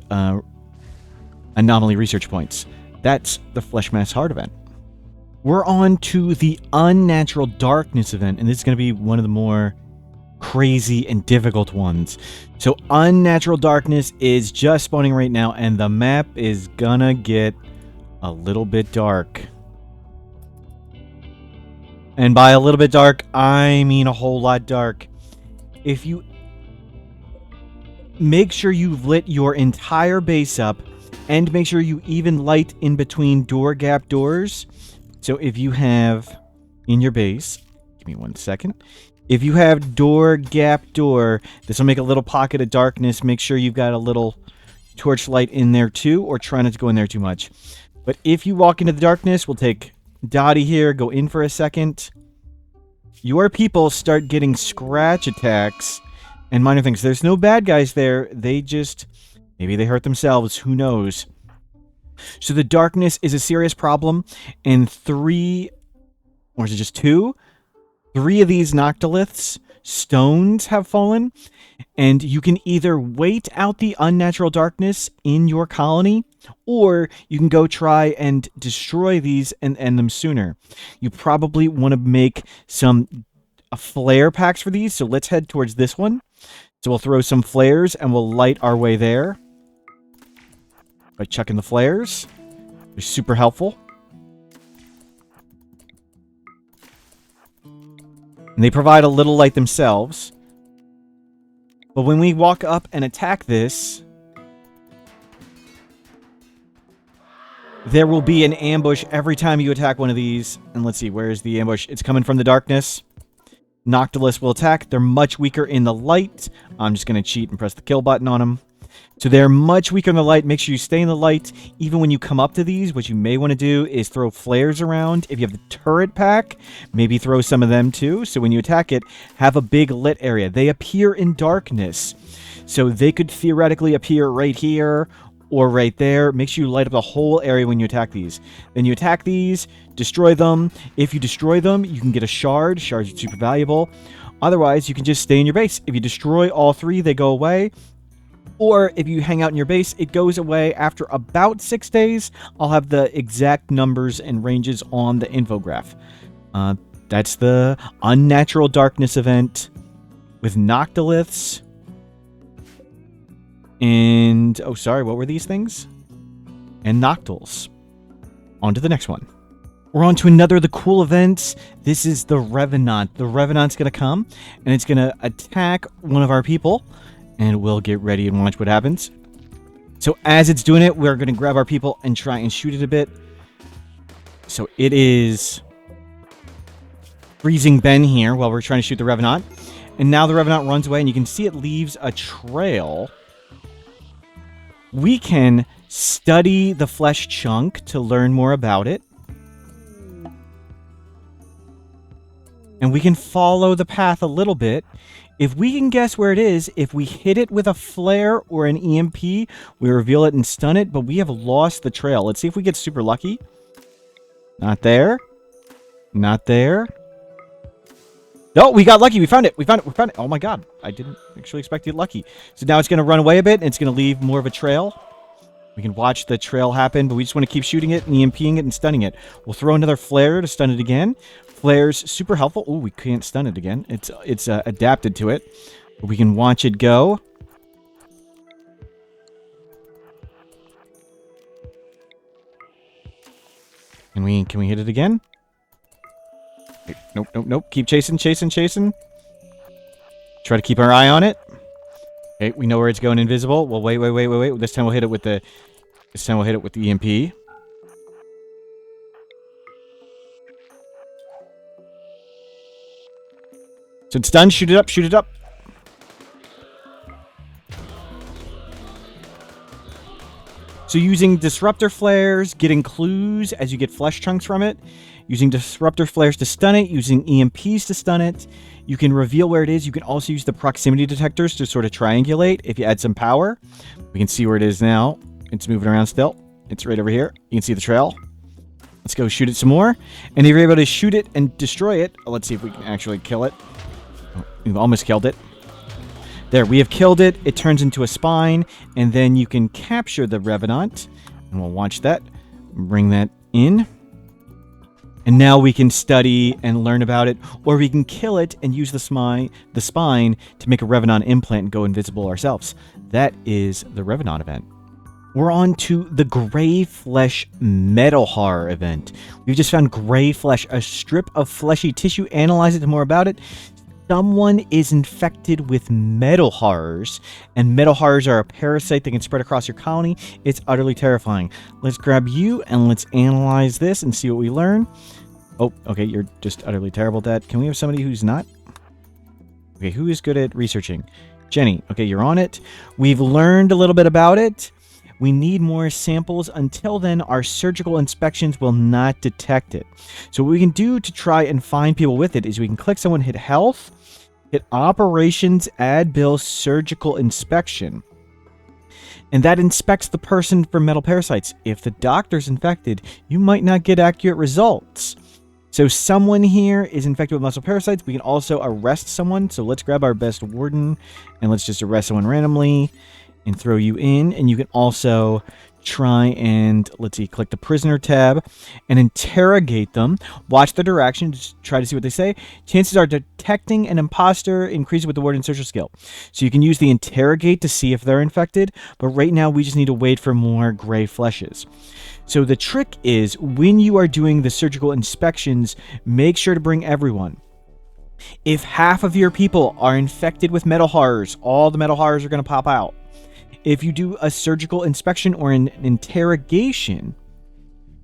anomaly research points. That's the flesh mass heart event. We're on to the Unnatural Darkness event, and this is going to be one of the more crazy and difficult ones. So Unnatural Darkness is just spawning right now, and the map is gonna get a little bit dark. And by a little bit dark, I mean a whole lot dark. If you make sure you've lit your entire base up, and make sure you even light in between door gap doors. So if you have in your base, give me 1 second. If you have door gap door, this will make a little pocket of darkness. Make sure you've got a little torchlight in there too, or try not to go in there too much. But if you walk into the darkness, we'll take Dottie here, go in for a second. Your people start getting scratch attacks and minor things. There's no bad guys there. They just, maybe they hurt themselves. Who knows? So the darkness is a serious problem. And 3, or is it just 2? 3 of these Noctiliths stones have fallen, and you can either wait out the unnatural darkness in your colony, or you can go try and destroy these and end them sooner. You probably want to make some flare packs for these, so let's head towards this one. So we'll throw some flares, and we'll light our way there by chucking the flares. They're super helpful. And they provide a little light themselves. But when we walk up and attack this, there will be an ambush every time you attack one of these. And let's see, where is the ambush? It's coming from the darkness. Noctilus will attack. They're much weaker in the light. I'm just going to cheat and press the kill button on them. So they're much weaker in the light. Make sure you stay in the light. Even when you come up to these, what you may want to do is throw flares around. If you have the turret pack, maybe throw some of them too. So when you attack it, have a big lit area. They appear in darkness. So they could theoretically appear right here or right there. Make sure you light up the whole area when you attack these. Then you attack these, destroy them. If you destroy them, you can get a shard. Shards are super valuable. Otherwise, you can just stay in your base. If you destroy all 3, they go away. Or if you hang out in your base, it goes away after about 6 days. I'll have the exact numbers and ranges on the infograph. That's the Unnatural Darkness event with Noctiliths. And, oh, sorry, what were these things? And Noctils. On to the next one. We're on to another of the cool events. This is the Revenant. The Revenant's going to come, and it's going to attack one of our people, and we'll get ready and watch what happens. So as it's doing it, we're going to grab our people and try and shoot it a bit. So it is freezing Ben here while we're trying to shoot the Revenant. And now the Revenant runs away, and you can see it leaves a trail. We can study the flesh chunk to learn more about it. And we can follow the path a little bit. If we can guess where it is, if we hit it with a flare or an EMP, we reveal it and stun it, but we have lost the trail. Let's see if we get super lucky. Not there. Not there. No, we got lucky. We found it. We found it. We found it. Oh my god. I didn't actually expect to get lucky. So now it's going to run away a bit, and it's going to leave more of a trail. We can watch the trail happen, but we just want to keep shooting it and EMPing it and stunning it. We'll throw another flare to stun it again. Flare's super helpful. Oh, we can't stun it again. It's adapted to it. But we can watch it go. Can we hit it again? Nope, nope, nope. Keep chasing, chasing, chasing. Try to keep our eye on it. Okay, we know where it's going invisible. Well, wait. This time we'll hit it with the... EMP. So it's done. Shoot it up, shoot it up. So using disruptor flares, getting clues as you get flesh chunks from it, using disruptor flares to stun it, using EMPs to stun it, you can reveal where it is. You can also use the proximity detectors to sort of triangulate if you add some power. We can see where it is now. It's moving around still. It's right over here. You can see the trail. Let's go shoot it some more. And if you're able to shoot it and destroy it, let's see if we can actually kill it. Oh, we've almost killed it. There, we have killed it. It turns into a spine, and then you can capture the Revenant. And we'll watch that. Bring that in. And now we can study and learn about it, or we can kill it and use the spine to make a Revenant implant and go invisible ourselves. That is the Revenant event. We're on to the Gray Flesh Metal Horror event. We've just found gray flesh, a strip of fleshy tissue. Analyze it to more about it. Someone is infected with metal horrors, and metal horrors are a parasite that can spread across your colony. It's utterly terrifying. Let's grab you and let's analyze this and see what we learn. Oh, okay, you're just utterly terrible at that. Can we have somebody who's not? Okay, who is good at researching? Jenny, okay, you're on it. We've learned a little bit about it. We need more samples. Until then, our surgical inspections will not detect it. So what we can do to try and find people with it is we can click someone, hit health, hit operations, add bill, surgical inspection. And that inspects the person for metal parasites. If the doctor's infected, you might not get accurate results. So someone here is infected with muscle parasites. We can also arrest someone. So let's grab our best warden and let's just arrest someone randomly and throw you in. And you can also try and, let's see, click the prisoner tab and interrogate them. Watch their directions, try to see what they say. Chances are detecting an imposter increases with the warden's social skill. So you can use the interrogate to see if they're infected, but right now we just need to wait for more gray fleshes. So the trick is, when you are doing the surgical inspections, make sure to bring everyone. If half of your people are infected with metal horrors, all the metal horrors are going to pop out. If you do a surgical inspection or an interrogation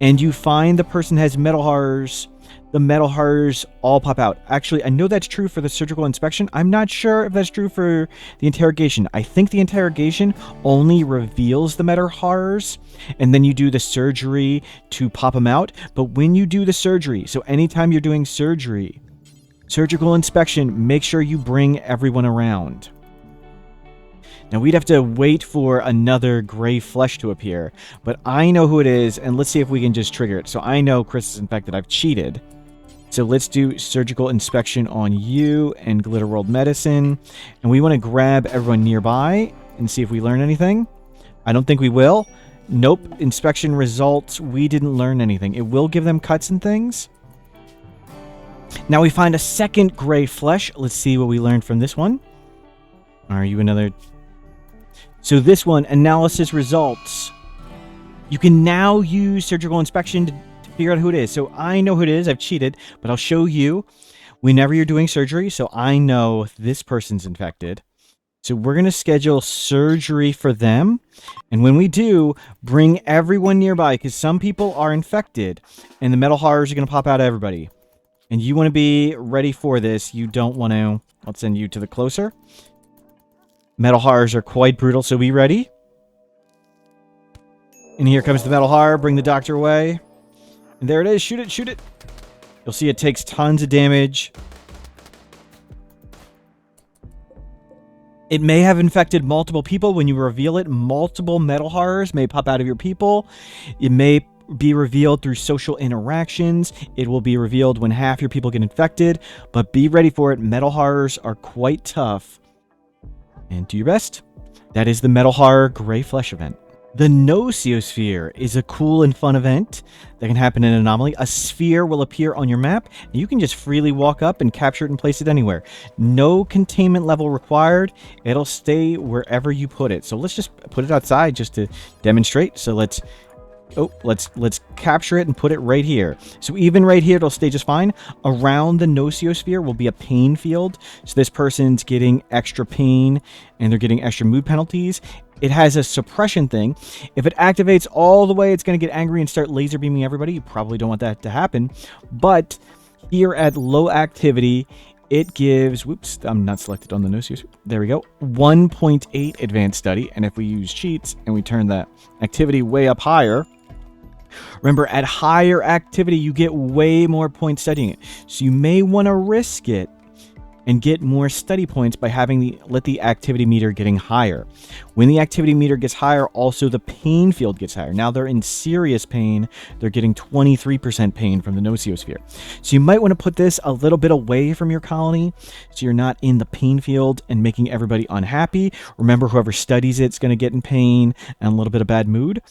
and you find the person has metal horrors, the metal horrors all pop out. Actually, I know that's true for the surgical inspection. I'm not sure if that's true for the interrogation. I think the interrogation only reveals the metal horrors, and then you do the surgery to pop them out. But when you do the surgery, so anytime you're doing surgery, surgical inspection, make sure you bring everyone around. Now, we'd have to wait for another gray flesh to appear, but I know who it is, and let's see if we can just trigger it. So I know Chris is infected. I've cheated. So let's do surgical inspection on you and Glitter World Medicine. And we want to grab everyone nearby and see if we learn anything. I don't think we will. Nope. Inspection results. We didn't learn anything. It will give them cuts and things. Now we find a second gray flesh. Let's see what we learned from this one. Are you another? So this one, analysis results. You can now use surgical inspection to figure out who it is. So I know who it is. I've cheated, but I'll show you whenever you're doing surgery. So I know this person's infected. So we're going to schedule surgery for them. And when we do, bring everyone nearby because some people are infected and the metal horrors are going to pop out of everybody. And you want to be ready for this. You don't want to... I'll send you to the closer. Metal horrors are quite brutal, so be ready. And here comes the metal horror. Bring the doctor away. And there it is. Shoot it, shoot it. You'll see it takes tons of damage. It may have infected multiple people. When you reveal it, multiple metal horrors may pop out of your people. It may be revealed through social interactions. It will be revealed when half your people get infected. But be ready for it. Metal horrors are quite tough. And do your best. That is the Metal Horror Gray Flesh event. The Nociosphere is a cool and fun event that can happen in Anomaly. A sphere will appear on your map, and you can just freely walk up and capture it and place it anywhere. No containment level required. It'll stay wherever you put it. So let's just put it outside just to demonstrate. So let's capture it and put it right here. So even right here, it'll stay just fine. Around the Nociosphere will be a pain field. So this person's getting extra pain, and they're getting extra mood penalties. It has a suppression thing. If it activates all the way, it's going to get angry and start laser beaming everybody. You probably don't want that to happen. But here at low activity, it gives... Whoops, I'm not selected on the Nociosphere. There we go. 1.8 advanced study. And if we use cheats and we turn that activity way up higher... Remember, at higher activity, you get way more points studying it. So you may want to risk it and get more study points by having let the activity meter getting higher. When the activity meter gets higher, also the pain field gets higher. Now they're in serious pain. They're getting 23% pain from the Nociosphere. So you might want to put this a little bit away from your colony so you're not in the pain field and making everybody unhappy. Remember, whoever studies it's going to get in pain and a little bit of bad mood.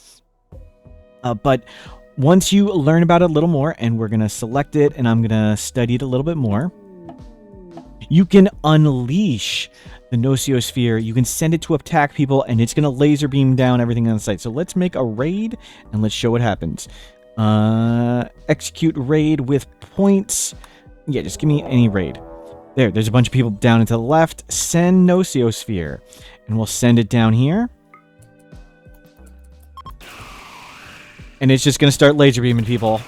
But once you learn about it a little more, and we're going to select it, and I'm going to study it a little bit more, you can unleash the Nociosphere. You can send it to attack people, and it's going to laser beam down everything on the site. So let's make a raid, and let's show what happens. Execute raid with points. Yeah, just give me any raid. There's a bunch of people down and to the left. Send Nociosphere, and we'll send it down here. And it's just going to start laser beaming people.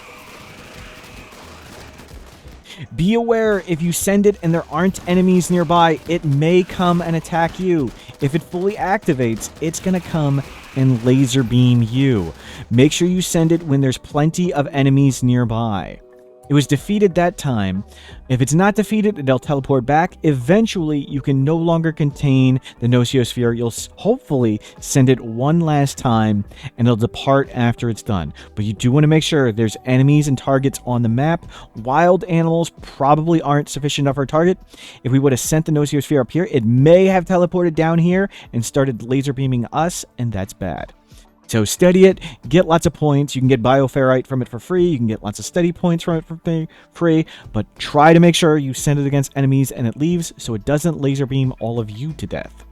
Be aware, if you send it and there aren't enemies nearby, it may come and attack you. If it fully activates, it's going to come and laser beam you. Make sure you send it when there's plenty of enemies nearby. It was defeated that time. If it's not defeated, it'll teleport back. Eventually, you can no longer contain the Nociosphere. You'll hopefully send it one last time, and it'll depart after it's done. But you do want to make sure there's enemies and targets on the map. Wild animals probably aren't sufficient enough for a target. If we would have sent the Nociosphere up here, it may have teleported down here and started laser beaming us, and that's bad. So study it, get lots of points. You can get bioferrite from it for free. You can get lots of study points from it for free. But try to make sure you send it against enemies and it leaves so it doesn't laser beam all of you to death.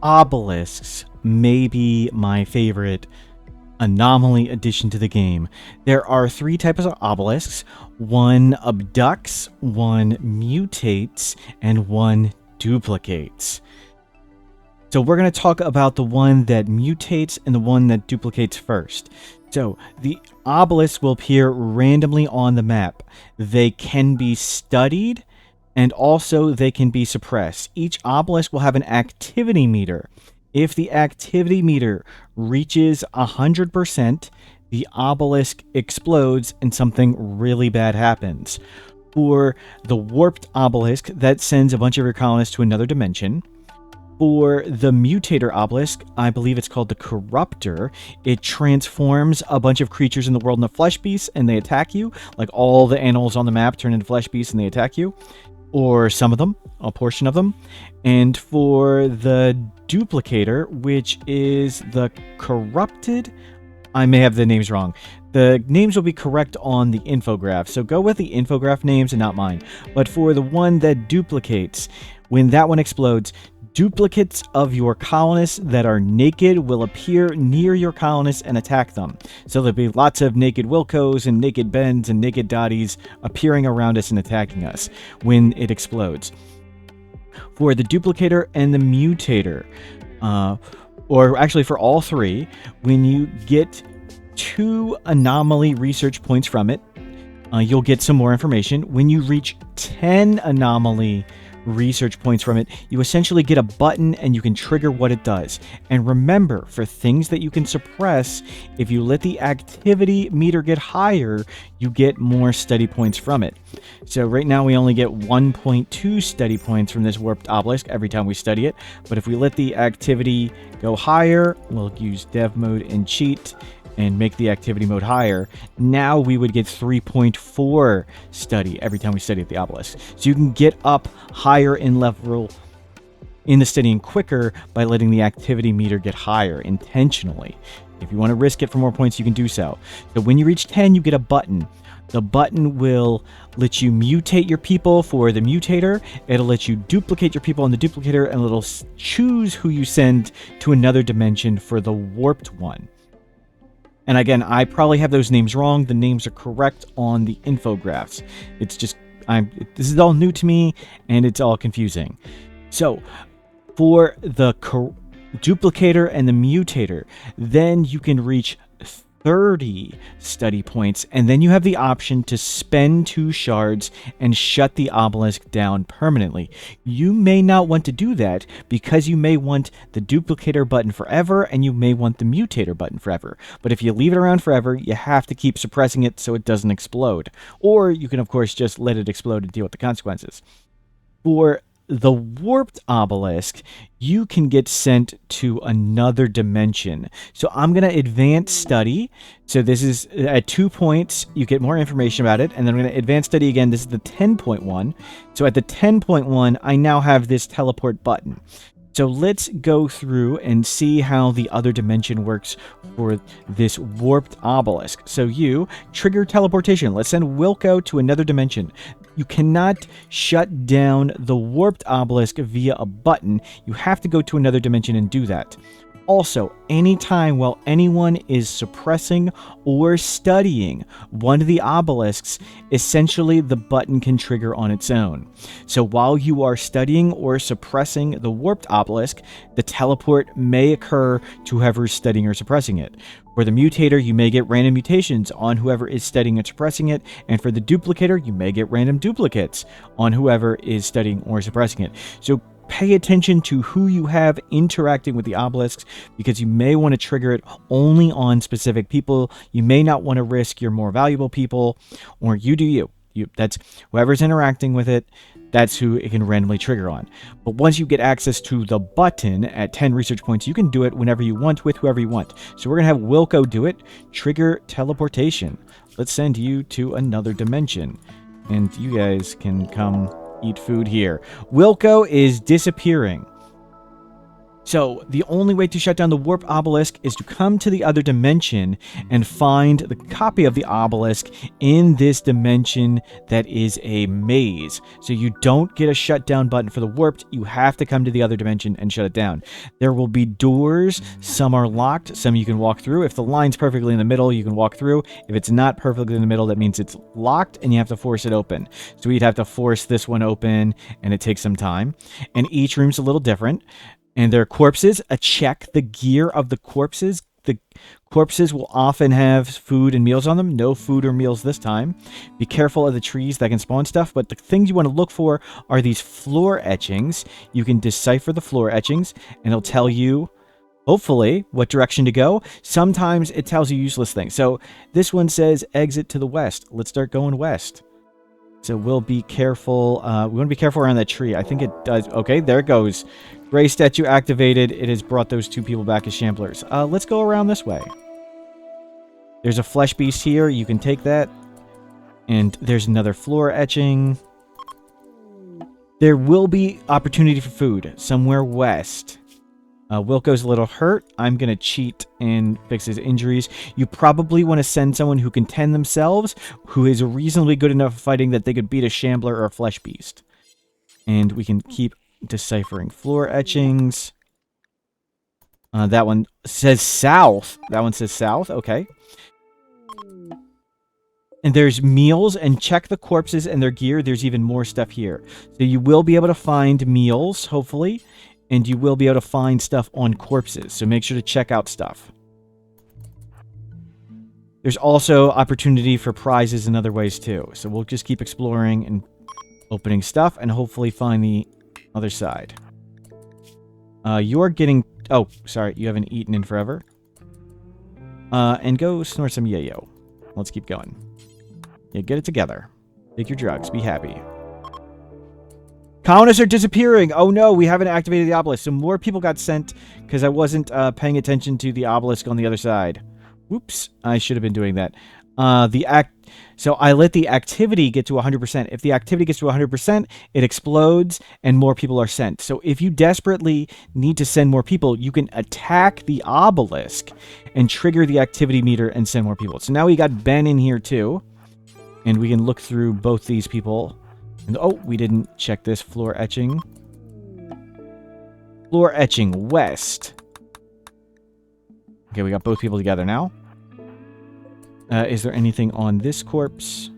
Obelisks may be my favorite anomaly addition to the game. There are 3 types of obelisks. One abducts, one mutates, and one duplicates. So we're going to talk about the one that mutates and the one that duplicates first. So the obelisks will appear randomly on the map. They can be studied and also they can be suppressed. Each obelisk will have an activity meter. If the activity meter reaches 100%, the obelisk explodes and something really bad happens. For the warped obelisk, that sends a bunch of your colonists to another dimension. For the Mutator Obelisk, I believe it's called the Corruptor. It transforms a bunch of creatures in the world into flesh beasts, and they attack you. Like all the animals on the map turn into flesh beasts, and they attack you. Or some of them, a portion of them. And for the Duplicator, which is the Corrupted, I may have the names wrong. The names will be correct on the infograph, so go with the infograph names and not mine. But for the one that duplicates, when that one explodes, duplicates of your colonists that are naked will appear near your colonists and attack them. So there'll be lots of naked Wilcos and naked Bens and naked Dotties appearing around us and attacking us when it explodes. For the Duplicator and the Mutator, or actually for all three, when you get 2 Anomaly Research points from it, you'll get some more information. When you reach 10 Anomaly Research points from it, you essentially get a button and you can trigger what it does. And remember, for things that you can suppress, if you let the activity meter get higher, you get more study points from it. So right now we only get 1.2 study points from this warped obelisk every time we study it, but if we let the activity go higher, we'll use dev mode and cheat and make the activity mode higher, now we would get 3.4 study every time we study at the obelisk. So you can get up higher in level in the studying quicker by letting the activity meter get higher intentionally. If you want to risk it for more points, you can do so. So when you reach 10, you get a button. The button will let you mutate your people for the Mutator. It'll let you duplicate your people on the Duplicator, and it'll choose who you send to another dimension for the warped one. And again, I probably have those names wrong. The names are correct on the infographs. It's just, this is all new to me, and it's all confusing. So, for the Duplicator and the Mutator, then you can reach 30 study points, and then you have the option to spend 2 shards and shut the obelisk down permanently. You may not want to do that because you may want the Duplicator button forever and you may want the Mutator button forever. But if you leave it around forever, you have to keep suppressing it so it doesn't explode. Or you can, of course, just let it explode and deal with the consequences. For the warped obelisk, you can get sent to another dimension. So I'm going to advance study. So this is at 2 points, you get more information about it. And then I'm going to advance study again. This is the 10.1. So at the 10.1, I now have this teleport button. So let's go through and see how the other dimension works for this warped obelisk. So you trigger teleportation. Let's send Wilco to another dimension. You cannot shut down the warped obelisk via a button. You have to go to another dimension and do that. Also, anytime while anyone is suppressing or studying one of the obelisks, essentially the button can trigger on its own. So while you are studying or suppressing the warped obelisk, the teleport may occur to whoever is studying or suppressing it. For the Mutator, you may get random mutations on whoever is studying and suppressing it, and for the Duplicator, you may get random duplicates on whoever is studying or suppressing it. So pay attention to who you have interacting with the obelisks, because you may want to trigger it only on specific people. You may not want to risk your more valuable people, or you do you. That's whoever's interacting with it, that's who it can randomly trigger on. But once you get access to the button at 10 research points, you can do it whenever you want with whoever you want. So we're going to have Wilco do it. Trigger teleportation. Let's send you to another dimension. And you guys can come eat food here. Wilco is disappearing. So the only way to shut down the warp obelisk is to come to the other dimension and find the copy of the obelisk in this dimension that is a maze. So you don't get a shutdown button for the warped. You have to come to the other dimension and shut it down. There will be doors. Some are locked. Some you can walk through. If the line's perfectly in the middle, you can walk through. If it's not perfectly in the middle, that means it's locked and you have to force it open. So we'd have to force this one open, and it takes some time. And each room's a little different. And their corpses, check the gear of the corpses. The corpses will often have food and meals on them. No food or meals this time. Be careful of the trees that can spawn stuff, but the things you want to look for are these floor etchings. You can decipher the floor etchings, and it'll tell you, hopefully, what direction to go. Sometimes it tells you useless things. So this one says exit to the west. Let's start going west. So we'll be careful. We want to be careful around that tree. I think it does. Okay, there it goes. Gray statue activated. It has brought those 2 people back as shamblers. Let's go around this way. There's a flesh beast here. You can take that. And there's another floor etching. There will be opportunity for food somewhere west. Wilco's a little hurt. I'm going to cheat and fix his injuries. You probably want to send someone who can tend themselves, who is reasonably good enough at fighting that they could beat a shambler or a flesh beast. And we can keep deciphering floor etchings. That one says south. That one says south. Okay. And there's meals, and check the corpses and their gear. There's even more stuff here. So you will be able to find meals, hopefully. And you will be able to find stuff on corpses, so make sure to check out stuff. There's also opportunity for prizes in other ways too, so we'll just keep exploring and opening stuff, and hopefully find the other side. You're getting... Oh, sorry, you haven't eaten in forever. And go snort some yayo. Let's keep going. Yeah, get it together. Take your drugs, be happy. Colonists are disappearing! Oh no, we haven't activated the obelisk. So more people got sent because I wasn't paying attention to the obelisk on the other side. Whoops, I should have been doing that. So I let the activity get to 100%. If the activity gets to 100%, it explodes and more people are sent. So if you desperately need to send more people, you can attack the obelisk and trigger the activity meter and send more people. So now we got Ben in here too. And we can look through both these people. And, oh, we didn't check this floor etching. Floor etching west. Okay, we got both people together now. Is there anything on this corpse?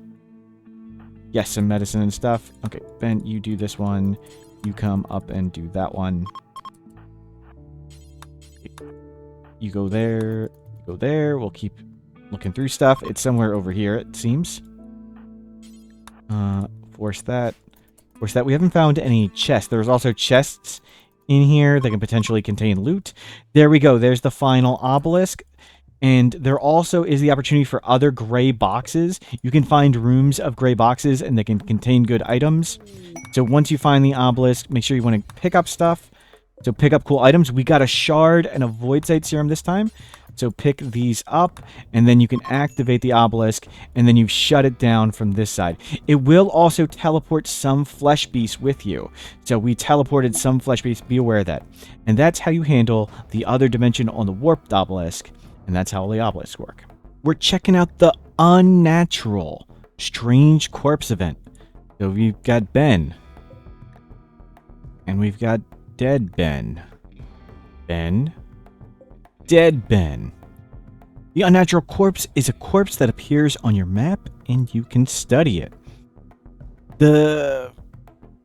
Yes, some medicine and stuff. Okay, Ben, you do this one. You come up and do that one. You go there. You go there. We'll keep looking through stuff. It's somewhere over here, it seems. Force that. Force that. We haven't found any chests. There's also chests in here that can potentially contain loot. There we go. There's the final obelisk. And there also is the opportunity for other gray boxes. You can find rooms of gray boxes and they can contain good items. So once you find the obelisk, make sure you want to pick up stuff. So pick up cool items. We got a shard and a void sight serum this time. So pick these up, and then you can activate the obelisk, and then you shut it down from this side. It will also teleport some flesh beasts with you. So we teleported some flesh beasts, be aware of that. And that's how you handle the other dimension on the warped obelisk, and that's how the obelisks work. We're checking out the Unnatural Strange Corpse event. So we've got Ben. And we've got Dead Ben. Ben. Dead Ben. The Unnatural Corpse is a corpse that appears on your map and you can study it.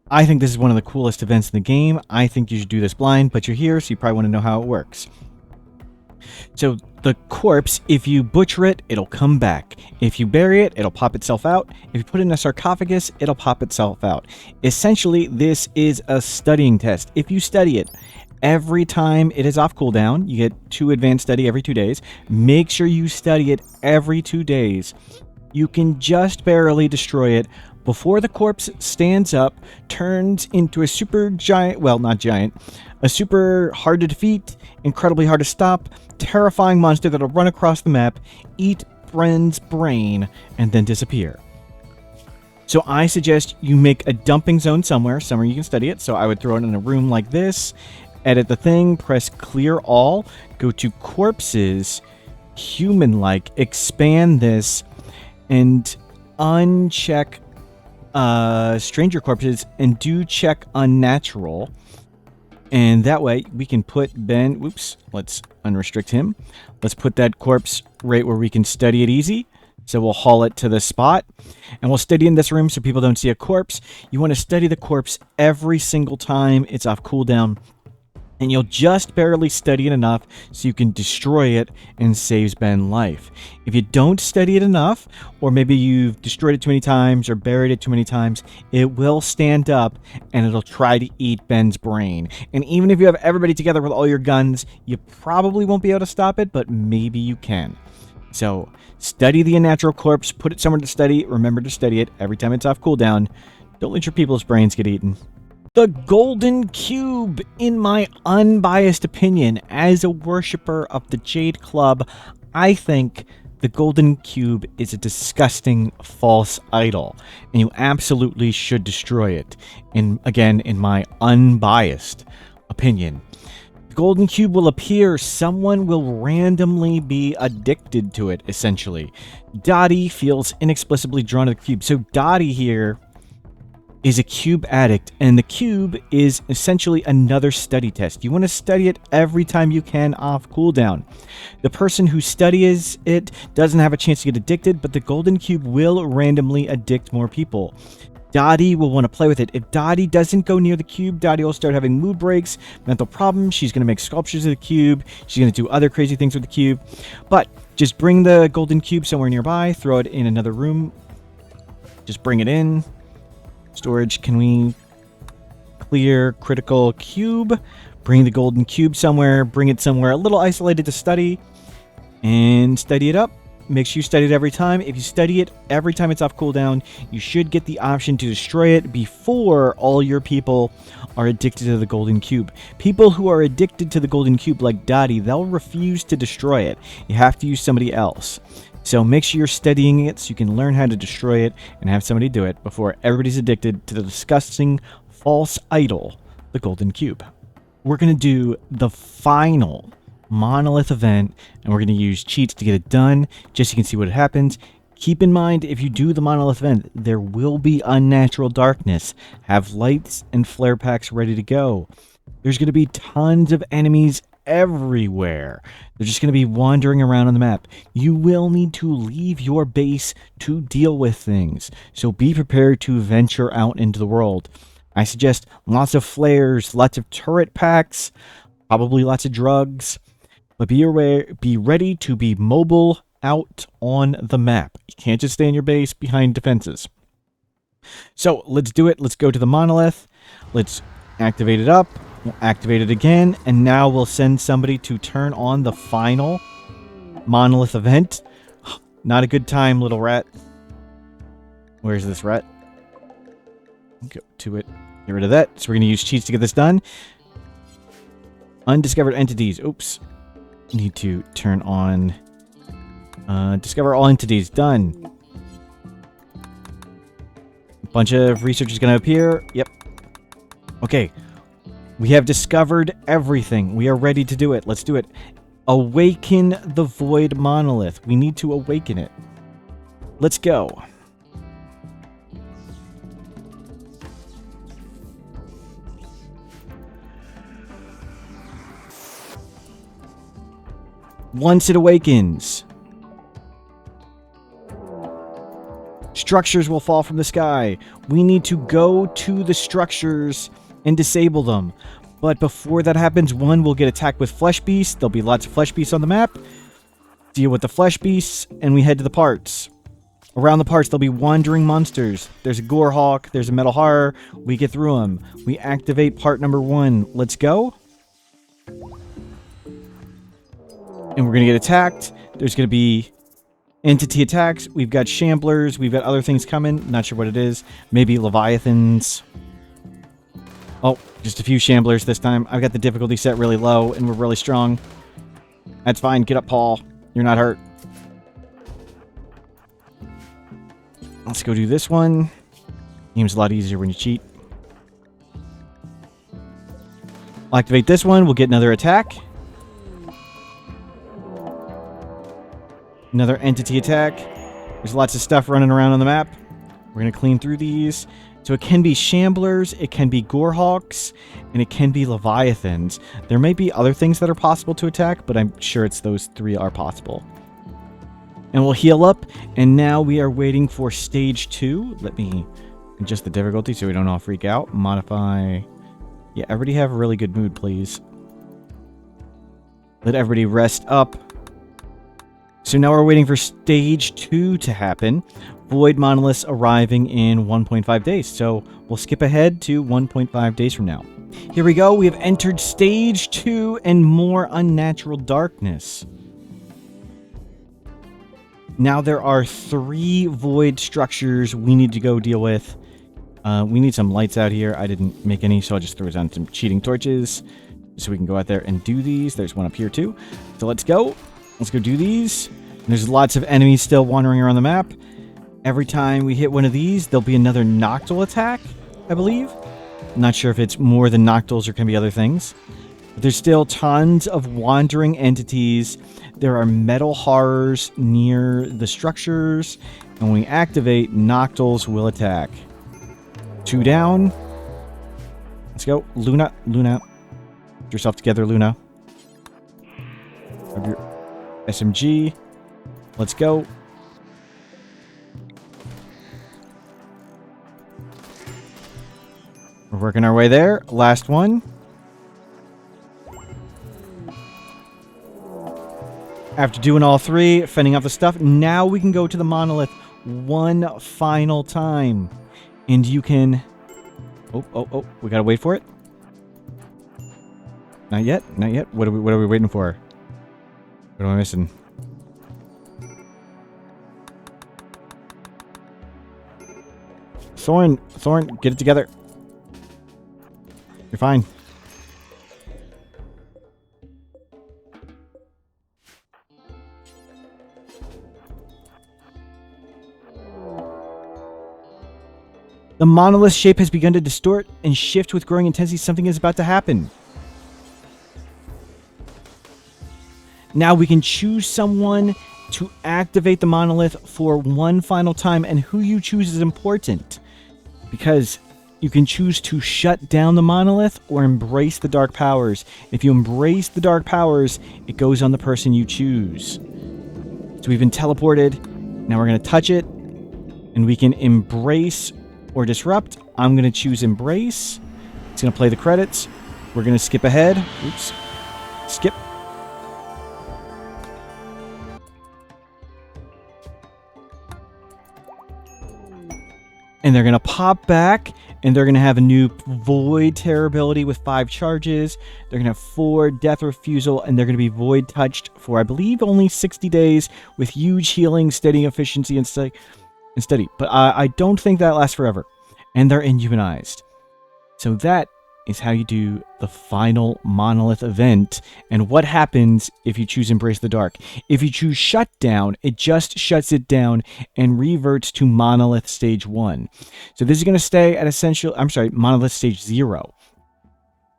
I think this is one of the coolest events in the game. I think you should do this blind, but you're here, so you probably want to know how it works. So the corpse, if you butcher it, it'll come back. If you bury it, it'll pop itself out. If you put it in a sarcophagus, it'll pop itself out. Essentially, this is a studying test. If you study it, every time it is off cooldown, you get 2 advanced study every 2 days. Make sure you study it every 2 days. You can just barely destroy it before the corpse stands up, turns into a super giant, well, not giant, a super hard to defeat, incredibly hard to stop, terrifying monster that'll run across the map, eat Bren's brain, and then disappear. So I suggest you make a dumping zone somewhere you can study it. So I would throw it in a room like this, edit the thing, press clear all, go to corpses, human-like, expand this, and uncheck stranger corpses, and do check unnatural. And that way we can put Ben, whoops, let's unrestrict him. Let's put that corpse right where we can study it easy. So we'll haul it to the spot, and we'll study in this room so people don't see a corpse. You want to study the corpse every single time it's off cooldown, and you'll just barely study it enough so you can destroy it and saves Ben life. If you don't study it enough, or maybe you've destroyed it too many times or buried it too many times, it will stand up and it'll try to eat Ben's brain. And even if you have everybody together with all your guns, you probably won't be able to stop it, but maybe you can. So study the Unnatural Corpse, put it somewhere to study. Remember to study it every time it's off cooldown. Don't let your people's brains get eaten. The Golden Cube, in my unbiased opinion, as a worshiper of the Jade Club, I think the Golden Cube is a disgusting false idol, and you absolutely should destroy it. And again, in my unbiased opinion. The Golden Cube will appear, someone will randomly be addicted to it, essentially. Dottie feels inexplicably drawn to the cube. So Dottie here is a cube addict, and the cube is essentially another study test. You want to study it every time you can off cooldown. The person who studies it doesn't have a chance to get addicted, but the Golden Cube will randomly addict more people. Dottie will want to play with it. If Dottie doesn't go near the cube, Dottie will start having mood breaks, mental problems. She's going to make sculptures of the cube. She's going to do other crazy things with the cube. But just bring the Golden Cube somewhere nearby. Throw it in another room. Just bring it in. Storage, can we clear critical cube? Bring the Golden Cube somewhere. Bring it somewhere a little isolated to study. And study it up. Make sure you study it every time. If you study it every time it's off cooldown, you should get the option to destroy it before all your people are addicted to the Golden Cube. People who are addicted to the Golden Cube, like Dottie, they'll refuse to destroy it. You have to use somebody else. So make sure you're studying it so you can learn how to destroy it and have somebody do it before everybody's addicted to the disgusting false idol, the Golden Cube. We're going to do the final Monolith event, and we're going to use cheats to get it done, just so you can see what happens. Keep in mind, if you do the Monolith event, there will be Unnatural Darkness. Have lights and flare packs ready to go. There's going to be tons of enemies everywhere. They're just going to be wandering around on the map. You will need to leave your base to deal with things, so be prepared to venture out into the world. I suggest lots of flares, lots of turret packs, probably lots of drugs, but be ready to be mobile out on the map. You can't just stay in your base behind defenses. So let's do it. Let's go to the monolith. Let's activate it up. We'll activate it again, and now we'll send somebody to turn on the final monolith event. Not a good time, little rat. Where's this rat? Go to it. Get rid of that. So we're going to use cheats to get this done. Undiscovered entities. Oops. Need to turn on discover all entities. Done. A bunch of research is going to appear. Yep. Okay. We have discovered everything. We are ready to do it. Let's do it. Awaken the Void Monolith. We need to awaken it. Let's go. Once it awakens, structures will fall from the sky. We need to go to the structures and disable them. But before that happens, one will get attacked with flesh beasts. There'll be lots of flesh beasts on the map. Deal with the flesh beasts, and we head to the parts. Around the parts, there'll be wandering monsters. There's a gore hawk. There's a metal horror. We get through them. We activate part number 1. Let's go. And we're going to get attacked. There's going to be entity attacks. We've got shamblers. We've got other things coming. Not sure what it is. Maybe leviathans. Oh, just a few shamblers this time. I've got the difficulty set really low, and we're really strong. That's fine. Get up, Paul. You're not hurt. Let's go do this one. Game's a lot easier when you cheat. I'll activate this one. We'll get another attack. Another entity attack. There's lots of stuff running around on the map. We're going to clean through these. So it can be shamblers, it can be gorehawks, and it can be leviathans. There may be other things that are possible to attack, but I'm sure it's those 3 are possible. And we'll heal up, and now we are waiting for stage 2. Let me adjust the difficulty so we don't all freak out. Modify. Yeah, everybody have a really good mood, please. Let everybody rest up. So now we're waiting for stage 2 to happen. Void Monoliths arriving in 1.5 days. So we'll skip ahead to 1.5 days from now. Here we go. We have entered stage 2 and more Unnatural Darkness. Now there are 3 void structures we need to go deal with. We need some lights out here. I didn't make any, so I'll just throw down some cheating torches so we can go out there and do these. There's one up here too. So let's go. Let's go do these. And there's lots of enemies still wandering around the map. Every time we hit one of these, there'll be another Noctil attack, I believe. I'm not sure if it's more than Noctils or can be other things. But there's still tons of wandering entities. There are metal horrors near the structures. And when we activate, Noctils will attack. 2 down. Let's go. Luna. Get yourself together, Luna. Grab your SMG. Let's go. We're working our way there. Last one. After doing all 3, fending off the stuff, now we can go to the monolith one final time. And you can... Oh, we gotta wait for it. Not yet. What are we waiting for? What am I missing? Thorn, get it together. You're fine. The monolith shape has begun to distort and shift with growing intensity. Something is about to happen. Now we can choose someone to activate the monolith for one final time, and who you choose is important because you can choose to shut down the monolith or embrace the dark powers. If you embrace the dark powers, it goes on the person you choose. So we've been teleported. Now we're going to touch it, and we can embrace or disrupt. I'm going to choose embrace. It's going to play the credits. We're going to skip ahead. Oops. Skip. And they're going to pop back, and they're going to have a new Void Terror ability with 5 charges. They're going to have 4 Death Refusal, and they're going to be Void Touched for, I believe, only 60 days with huge healing, steady efficiency, and steady. But I don't think that lasts forever. And they're inhumanized. So that is how you do the final monolith event. And what happens if you choose Embrace the Dark? If you choose Shutdown, it just shuts it down and reverts to Monolith Stage 1. So this is going to stay at Monolith Stage 0.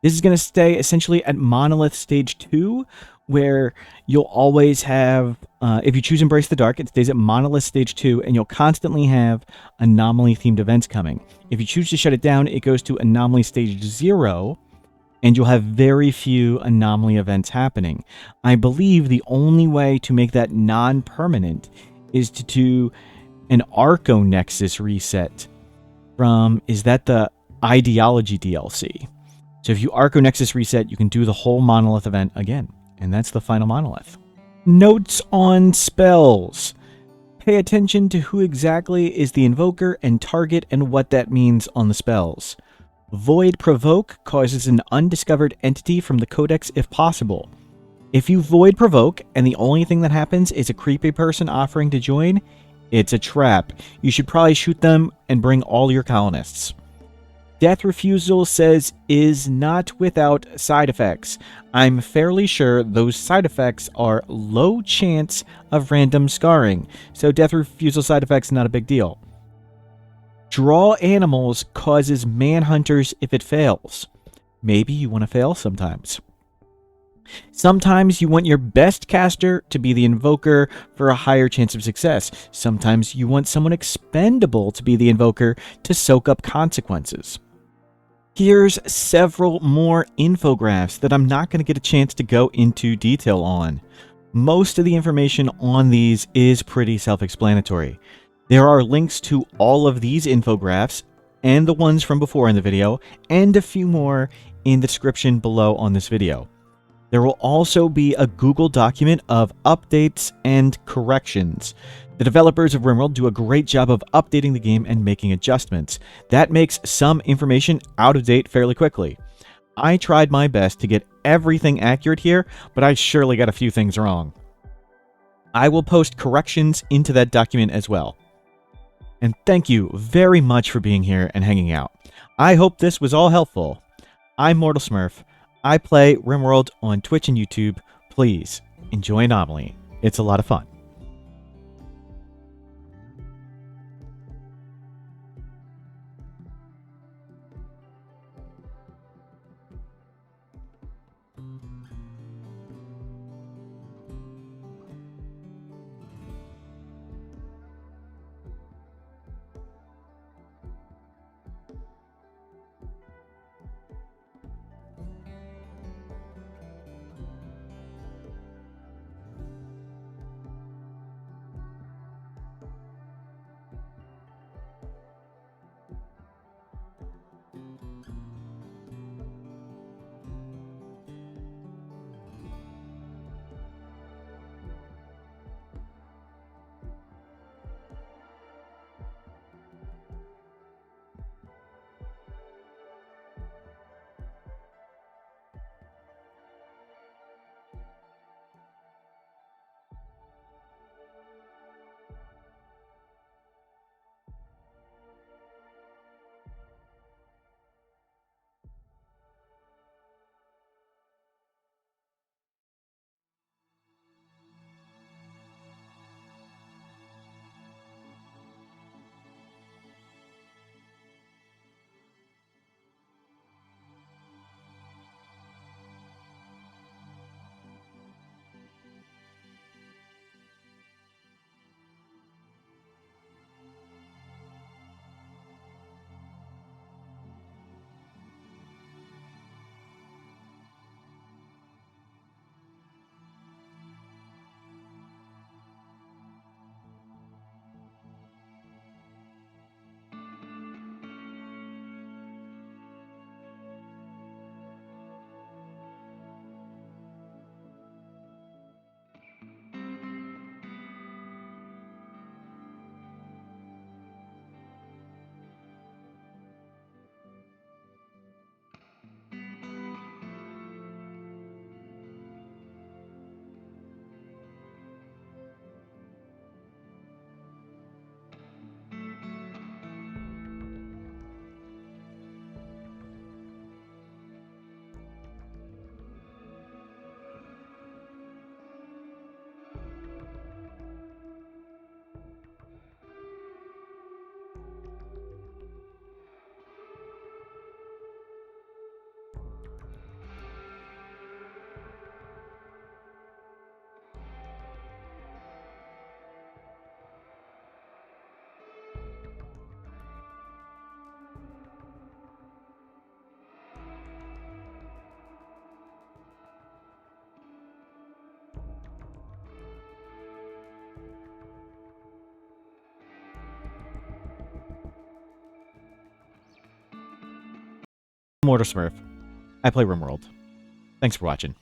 This is going to stay essentially at Monolith Stage 2, where you'll always have, if you choose Embrace the Dark, it stays at Monolith Stage 2, and you'll constantly have Anomaly-themed events coming. If you choose to shut it down, it goes to Anomaly Stage 0, and you'll have very few Anomaly events happening. I believe the only way to make that non-permanent is to do an Arco Nexus reset from, is that the Ideology DLC? So if you Arco Nexus reset, you can do the whole Monolith event again. And that's the final monolith. Notes on spells. Pay attention to who exactly is the invoker and target and what that means on the spells. Void Provoke causes an undiscovered entity from the codex if possible. If you Void Provoke and the only thing that happens is a creepy person offering to join, it's a trap. You should probably shoot them and bring all your colonists. Death Refusal says is not without side effects. I'm fairly sure those side effects are low chance of random scarring, so Death Refusal side effects not a big deal. Draw Animals causes Manhunters if it fails. Maybe you want to fail sometimes. Sometimes you want your best caster to be the invoker for a higher chance of success. Sometimes you want someone expendable to be the invoker to soak up consequences. Here's several more infographics that I'm not going to get a chance to go into detail on. Most of the information on these is pretty self-explanatory. There are links to all of these infographics and the ones from before in the video, and a few more in the description below on this video. There will also be a Google document of updates and corrections. The developers of RimWorld do a great job of updating the game and making adjustments. That makes some information out of date fairly quickly. I tried my best to get everything accurate here, but I surely got a few things wrong. I will post corrections into that document as well. And thank you very much for being here and hanging out. I hope this was all helpful. I'm Mortal Smurf. I play RimWorld on Twitch and YouTube. Please enjoy Anomaly. It's a lot of fun. Mortal Smurf. I play RimWorld. Thanks for watching.